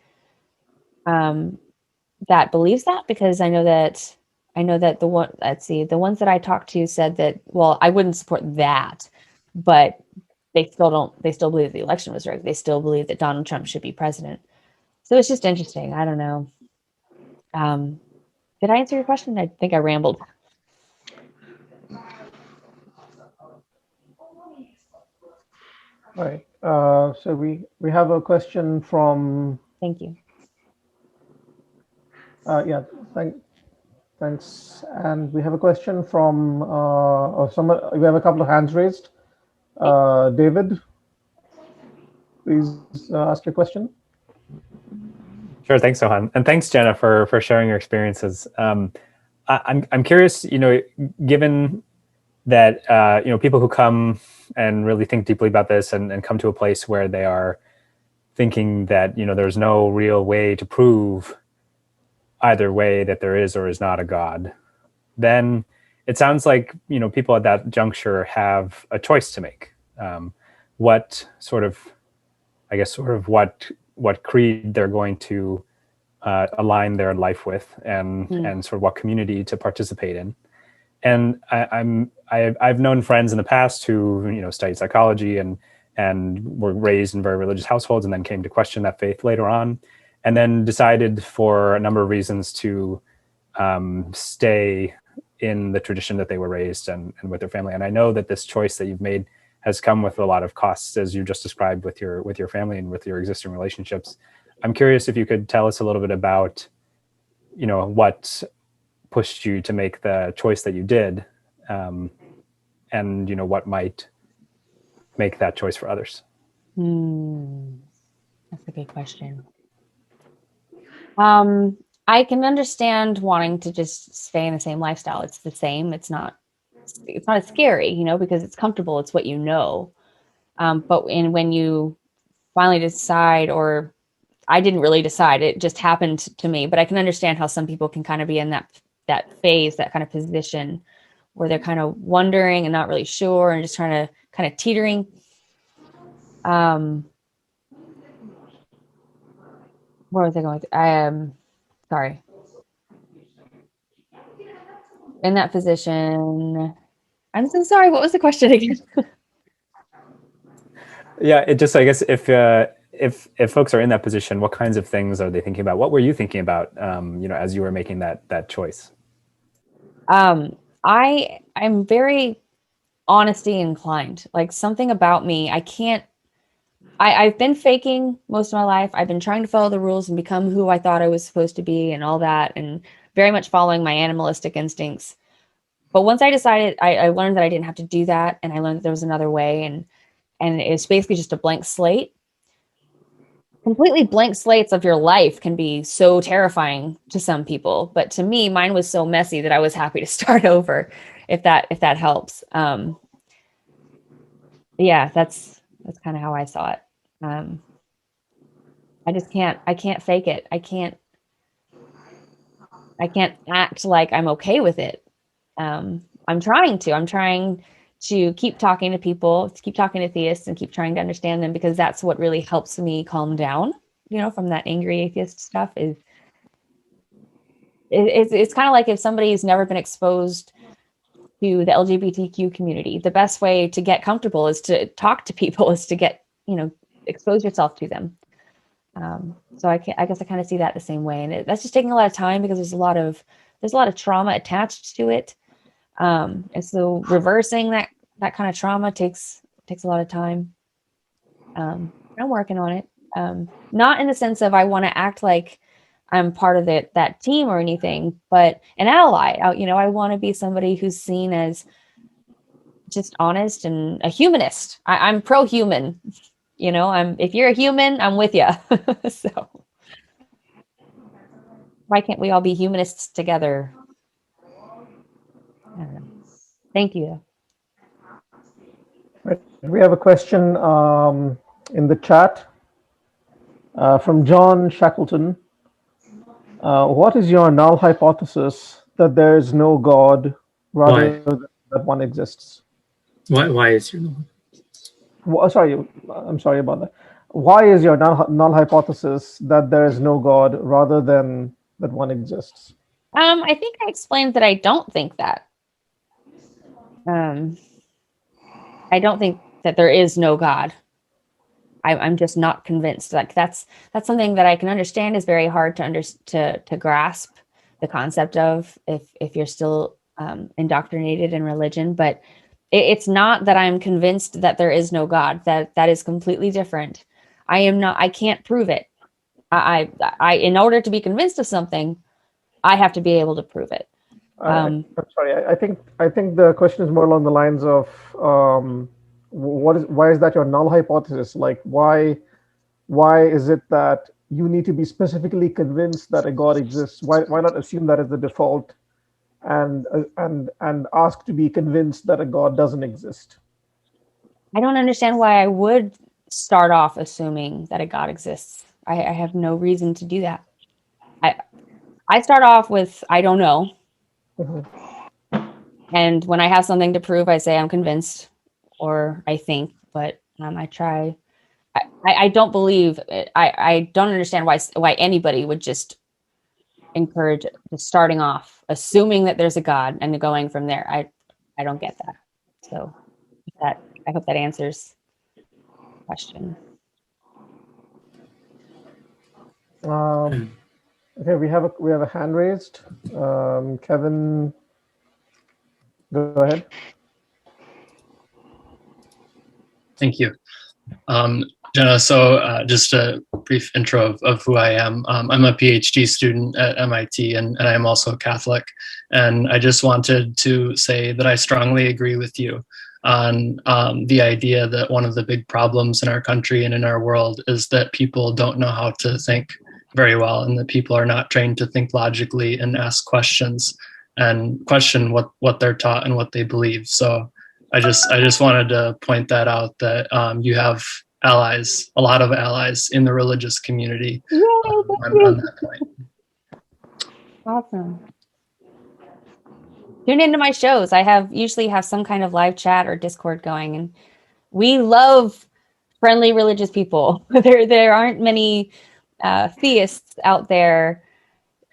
that believes that, because I know that the ones that I talked to said that, well, I wouldn't support that, but they still believe the election was rigged. They still believe that Donald Trump should be president. So it's just interesting. I don't know. Did I answer your question? I think I rambled. All right. So we have a question from. Thank you. Yeah. Thanks. And we have a question from someone. We have a couple of hands raised. David, please ask your question. Sure. Thanks, Sohan. And thanks, Jenna, for sharing your experiences. I'm curious, given that, people who come and really think deeply about this and come to a place where they are thinking that, there's no real way to prove either way that there is or is not a God, then it sounds like, you know, people at that juncture have a choice to make. What sort of, I guess, sort of what creed they're going to align their life with, and sort of what community to participate in. And I've known friends in the past who, you know, studied psychology and were raised in very religious households, and then came to question that faith later on, and then decided for a number of reasons to stay in the tradition that they were raised and with their family. And I know that this choice that you've made has come with a lot of costs, as you just described, with your family and with your existing relationships. I'm curious if you could tell us a little bit about, you know, what pushed you to make the choice that you did, and, you know, what might make that choice for others. That's a good question. I can understand wanting to just stay in the same lifestyle. It's the same. It's not as scary, you know, because it's comfortable. It's what you know. But when you finally decide, or I didn't really decide, it just happened to me, but I can understand how some people can kind of be in that phase, that kind of position where they're kind of wondering and not really sure and just trying to kind of teetering. Where was I going with? Sorry. In that position, I'm so sorry. What was the question again? Yeah, it just, I guess, if folks are in that position, what kinds of things are they thinking about? What were you thinking about, you know, as you were making that choice? I'm very honesty inclined. Like, something about me, I've been faking most of my life. I've been trying to follow the rules and become who I thought I was supposed to be and all that, and very much following my animalistic instincts. But once I decided, I learned that I didn't have to do that, and I learned that there was another way, and it's basically just a blank slate. Completely blank slates of your life can be so terrifying to some people, but to me, mine was so messy that I was happy to start over, if that helps. Yeah, that's kind of how I saw it. I can't fake it. I can't act like I'm okay with it. I'm trying to keep talking to people, to keep talking to theists, and keep trying to understand them, because that's what really helps me calm down, you know, from that angry atheist stuff. It's kind of like if somebody's never been exposed to the LGBTQ community, the best way to get comfortable is to talk to people, is to get, you know, expose yourself to them. So I guess I kind of see that the same way, and that's just taking a lot of time, because there's a lot of trauma attached to it. And so reversing that kind of trauma takes a lot of time. I'm working on it. Not in the sense of I want to act like I'm part of that team or anything, but an ally. I want to be somebody who's seen as just honest and a humanist. I'm pro-human. You know, if you're a human, I'm with you. So why can't we all be humanists together? I don't know. Thank you. Right. We have a question in the chat from John Shackleton. What is your null hypothesis that there is no God, rather than that one exists? Why is your null? Well, I'm sorry about that. Why is your null hypothesis that there is no God, rather than that one exists? I think I explained that I don't think that. I don't think that there is no God. I'm just not convinced. Like, that's something that I can understand is very hard to grasp the concept of if you're still indoctrinated in religion. But it's not that I'm convinced that there is no God. That is completely different. I can't prove it. I in order to be convinced of something, I have to be able to prove it. I'm sorry. I think the question is more along the lines of why is that your null hypothesis? Like, why is it that you need to be specifically convinced that a God exists? Why not assume that as the default, and ask to be convinced that a God doesn't exist? I don't understand why I would start off assuming that a God exists. I have no reason to do that. I start off with I don't know. Mm-hmm. And when I have something to prove, I say I'm convinced or I think, but I try. I don't believe it. I don't understand why anybody would just encourage just starting off assuming that there's a God and going from there. I don't get that. So I hope that answers the question. Okay, we have a hand raised. Kevin, go ahead. Thank you. Jenna, so just a brief intro of who I am. I'm a PhD student at MIT, and I am also Catholic. And I just wanted to say that I strongly agree with you on the idea that one of the big problems in our country and in our world is that people don't know how to think very well, and that people are not trained to think logically and ask questions and question what they're taught and what they believe. So I just wanted to point that out, that you have allies, a lot of allies in the religious community on that point. Awesome. Tune into my shows. I usually have some kind of live chat or Discord going, and we love friendly religious people. There aren't many theists out there,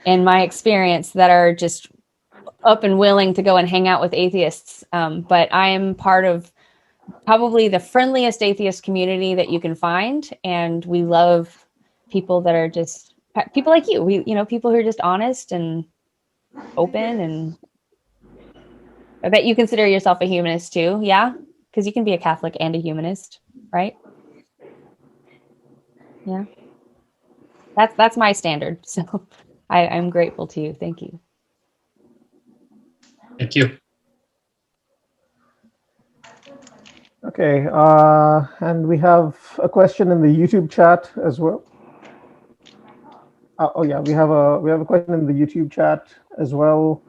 in my experience, that are just up and willing to go and hang out with atheists. But I am part of probably the friendliest atheist community that you can find. And we love people that are just people like you. People who are just honest and open. And I bet you consider yourself a humanist too. Yeah. Because you can be a Catholic and a humanist, right? Yeah. That's my standard. So I'm grateful to you. Thank you. Thank you. Okay, and we have a question in the YouTube chat as well. Oh yeah, we have a question in the YouTube chat as well.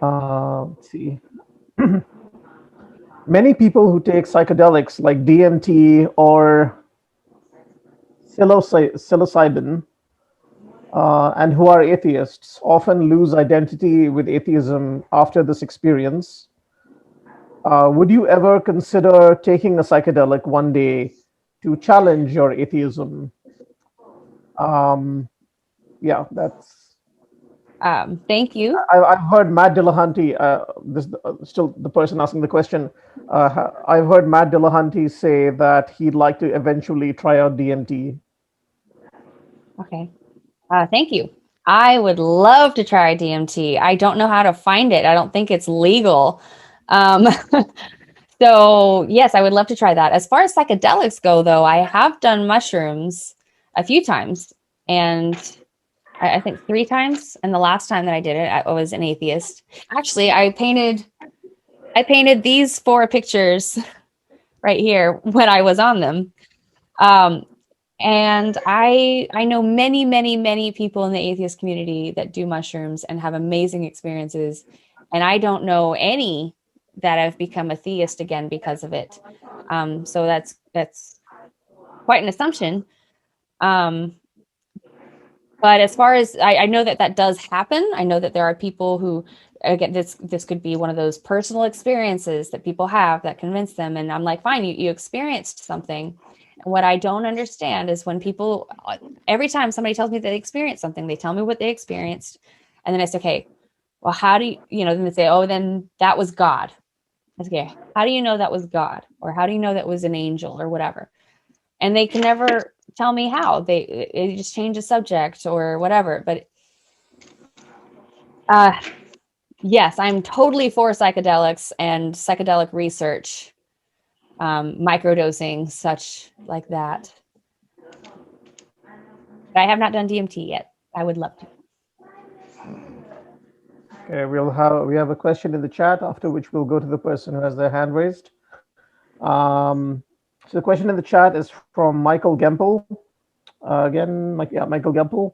Let's see. Many people who take psychedelics like DMT or psilocybin and who are atheists often lose identity with atheism after this experience. Would you ever consider taking a psychedelic one day to challenge your atheism? Yeah, that's. Thank you. I've heard Matt Dillahunty, still the person asking the question. I've heard Matt Dillahunty say that he'd like to eventually try out DMT. Okay. Thank you. I would love to try DMT. I don't know how to find it. I don't think it's legal. So yes, I would love to try that. As far as psychedelics go, though, I have done mushrooms a few times, and I think 3 times. And the last time that I did it, I was an atheist. Actually, I painted these 4 pictures right here when I was on them. And I know many, many, many people in the atheist community that do mushrooms and have amazing experiences. And I don't know any that have become a theist again because of it. So that's quite an assumption. But as far as I know that does happen. I know that there are people who, again, this could be one of those personal experiences that people have that convince them. And I'm like, fine, you experienced something. And what I don't understand is when people, every time somebody tells me they experienced something, they tell me what they experienced. And then I say, okay, well, how do you, then they say, oh, then that was God. I say, okay, how do you know that was God? Or how do you know that was an angel or whatever? And they can never tell me how. They just change the subject or whatever. But yes, I'm totally for psychedelics and psychedelic research, microdosing, such like that. But I have not done DMT yet. I would love to. Okay, we have a question in the chat, after which we'll go to the person who has their hand raised. So the question in the chat is from Michael Gemple. Michael Gemple.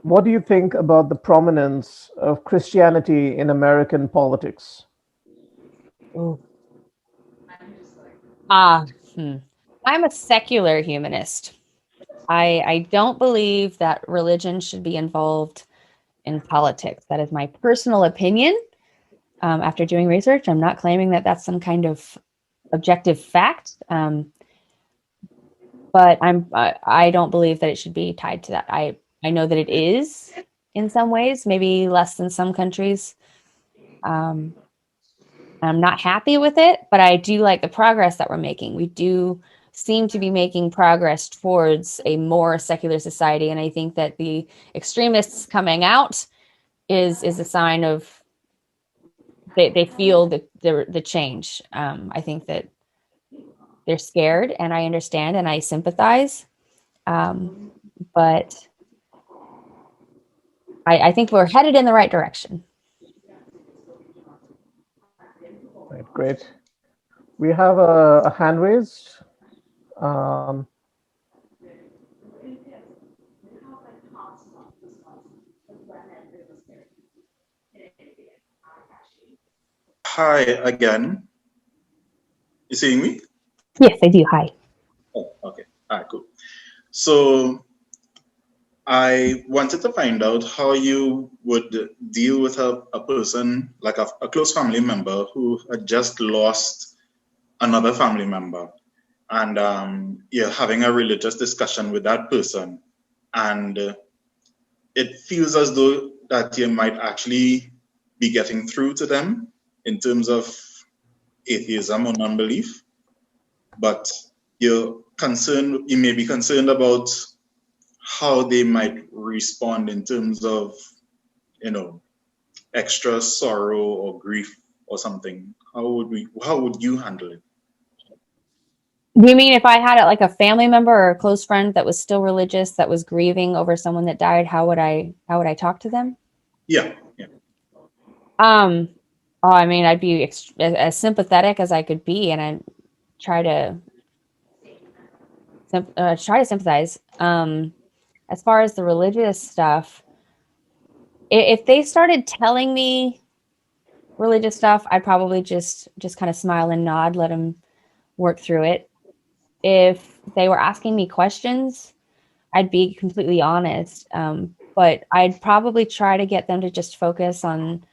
What do you think about the prominence of Christianity in American politics? I'm a secular humanist. I don't believe that religion should be involved in politics. That is my personal opinion. after doing research. I'm not claiming that that's some kind of objective fact, but I don't believe that it should be tied to that. I know that it is in some ways, maybe less than some countries. I'm not happy with it, but I do like the progress that we're making. We do seem to be making progress towards a more secular society, and I think that the extremists coming out is a sign of they feel the change. I think that they're scared, and I understand and I sympathize, but I think we're headed in the right direction. Right, great. We have a hand raised. Hi again. You seeing me? Yes, I do. Hi. Oh, okay. All right, cool. So I wanted to find out how you would deal with a person, like a close family member who had just lost another family member. And you're having a religious discussion with that person. And it feels as though that you might actually be getting through to them in terms of atheism or non-belief. But you may be concerned about how they might respond in terms of, extra sorrow or grief or something. How would you handle it? Do you mean if I had like a family member or a close friend that was still religious, that was grieving over someone that died, how would I talk to them? Yeah. I mean, I'd be as sympathetic as I could be, and I'd try to sympathize. As far as the religious stuff, if they started telling me religious stuff, I'd probably just kind of smile and nod, let them work through it. If they were asking me questions, I'd be completely honest. But I'd probably try to get them to just focus on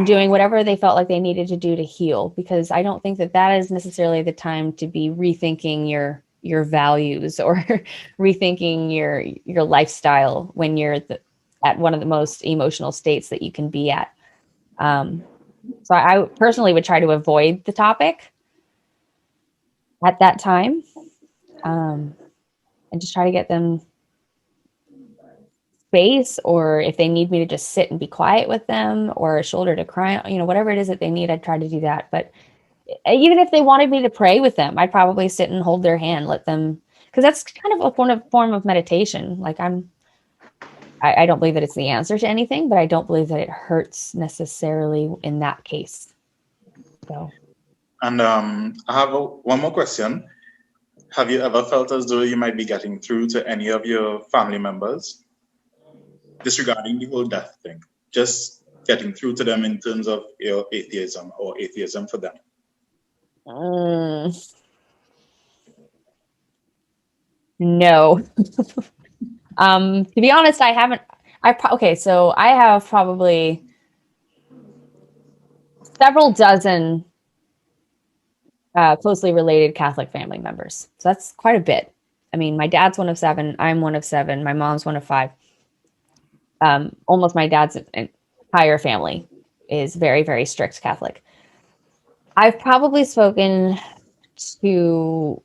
doing whatever they felt like they needed to do to heal, because I don't think that is necessarily the time to be rethinking your values or rethinking your lifestyle when you're at one of the most emotional states that you can be at. So I personally would try to avoid the topic at that time, and just try to get them space, or if they need me to just sit and be quiet with them, or a shoulder to cry on, whatever it is that they need, I'd try to do that. But even if they wanted me to pray with them, I'd probably sit and hold their hand, let them, because that's kind of a form of meditation. Like I don't believe that it's the answer to anything, but I don't believe that it hurts necessarily in that case. So. And I have one more question. Have you ever felt as though you might be getting through to any of your family members, disregarding the whole death thing, just getting through to them in terms of your atheism or atheism for them? No. To be honest, I haven't. So I have probably several dozen closely related Catholic family members. So that's quite a bit. I mean, my dad's one of 7. I'm one of 7. My mom's one of 5. Almost my dad's entire family is very, very strict Catholic. I've probably spoken to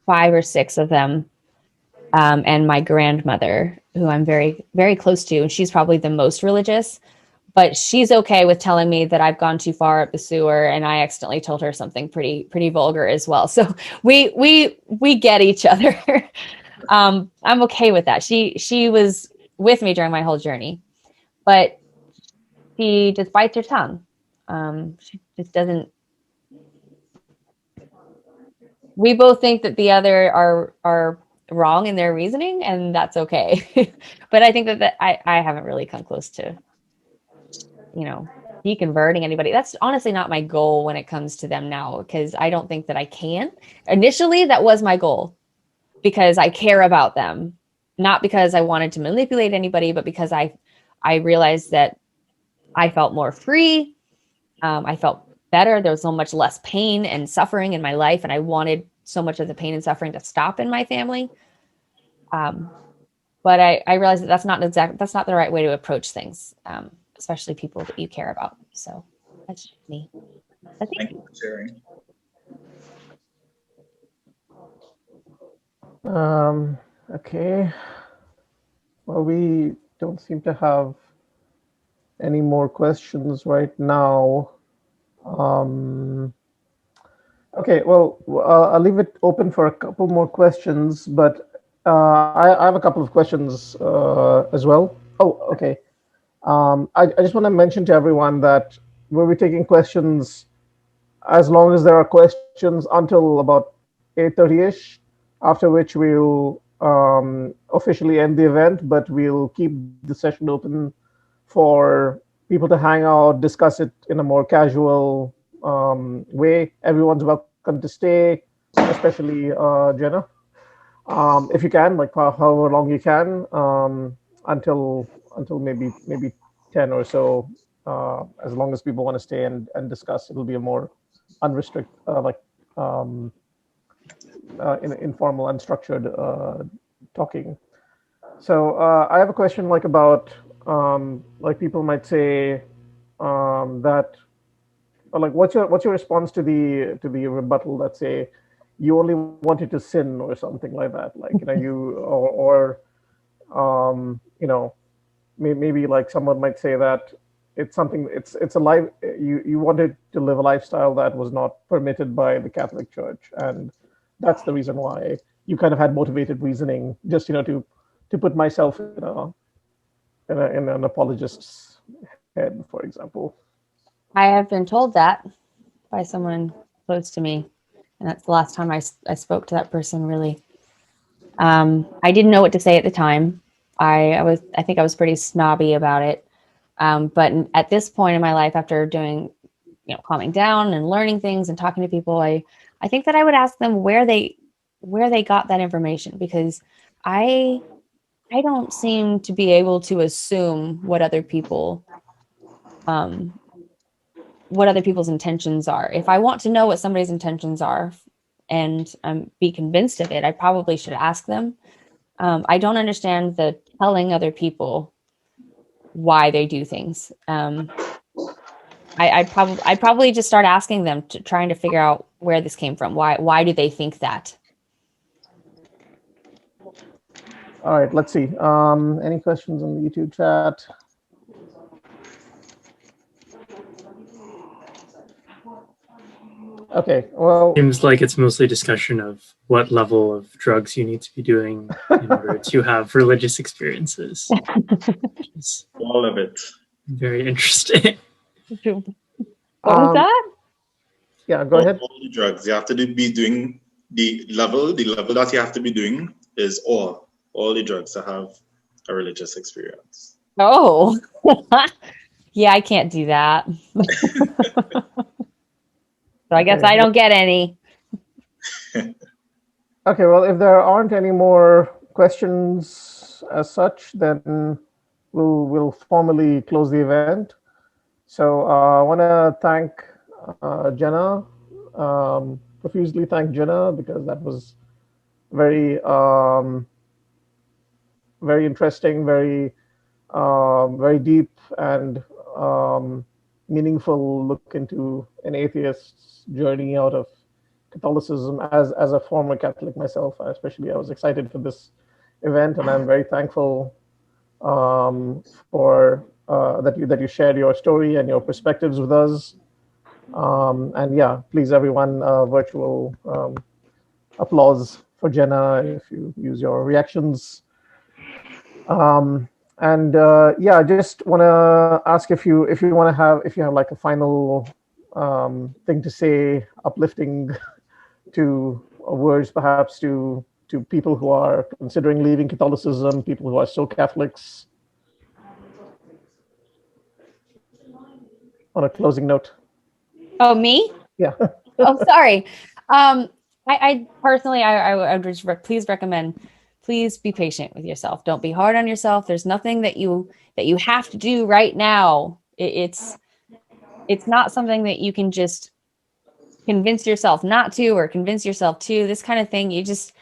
5 or 6 of them, and my grandmother, who I'm very, very close to, and she's probably the most religious, but she's okay with telling me that I've gone too far up the sewer, and I accidentally told her something pretty vulgar as well. So we get each other. I'm okay with that. She was with me during my whole journey, but she just bites her tongue. She just doesn't. We both think that the other are wrong in their reasoning, and that's okay. But I think that I haven't really come close to, deconverting anybody. That's honestly not my goal when it comes to them now, because I don't think that I can. Initially, that was my goal, because I care about them, not because I wanted to manipulate anybody, but because I realized that I felt more free I felt better. There was so much less pain and suffering in my life, and I wanted so much of the pain and suffering to stop in my family. But I realized that that's not the right way to approach things, especially people that you care about. So that's just me. Thank you for sharing. Okay. Well, we don't seem to have any more questions right now. Okay, well, I'll leave it open for a couple more questions, but I have a couple of questions as well. Oh, okay. I just want to mention to everyone that we'll be taking questions as long as there are questions until about 8:30ish, after which we'll officially end the event, but we'll keep the session open for people to hang out, discuss it in a more casual way. Everyone's welcome to stay, especially Jenna, if you can, like however long you can, until maybe 10 or so. As long as people want to stay and discuss, it'll be a more unrestricted, informal, unstructured talking. So I have a question like about like people might say that, or like what's your response to the rebuttal that say you only wanted to sin or something like that, like you or maybe like someone might say that it's something it's a life you wanted to live a lifestyle that was not permitted by the Catholic Church, and that's the reason why you kind of had motivated reasoning, just to put myself in an apologist's head, for example. I have been told that by someone close to me, and that's the last time I spoke to that person, really. I didn't know what to say at the time. I think I was pretty snobby about it. But at this point in my life, after doing, calming down and learning things and talking to people, I think that I would ask them where they got that information, because I don't seem to be able to assume what other people's intentions are. If I want to know what somebody's intentions are and be convinced of it, I probably should ask them. I don't understand the telling other people why they do things. I'd probably just start asking them, trying to figure out where this came from. Why do they think that? All right, let's see. Any questions on the YouTube chat? Okay, well, Seems like it's mostly discussion of what level of drugs you need to be doing in order to have religious experiences. All of it. Very interesting. What was that? Yeah, go ahead. All the drugs you have to be doing, the level that you have to be doing is all the drugs to have a religious experience. Oh, yeah, I can't do that. So I guess I don't get any. Okay, well, if there aren't any more questions as such, then we'll formally close the event. So I want to thank Jenna, profusely thank Jenna, because that was very very interesting, very deep and meaningful look into an atheist's journey out of Catholicism. As a former Catholic myself, especially, I was excited for this event, and I'm very thankful for that you shared your story and your perspectives with us. And yeah, please, everyone, virtual applause for Jenna if you use your reactions. And yeah, I just want to ask if you have like a final thing to say, uplifting to words perhaps to people who are considering leaving Catholicism, people who are still Catholics. On a closing note. Oh, me? Yeah. Oh, sorry. I personally, I would just please recommend, please be patient with yourself. Don't be hard on yourself. There's nothing that you have to do right now. it's not something that you can just convince yourself not to, or convince yourself to. This kind of thing, you just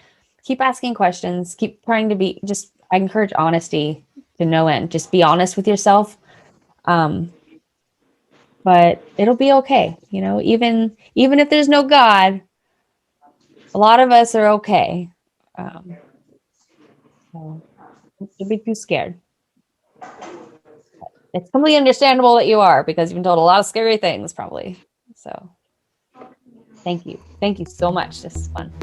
keep asking questions, keep trying to be, just, I encourage honesty to no end. Just be honest with yourself. But it'll be okay. You know, even if there's no God, a lot of us are okay. So don't be too scared. It's completely understandable that you are, because you've been told a lot of scary things probably. So thank you so much. This is fun.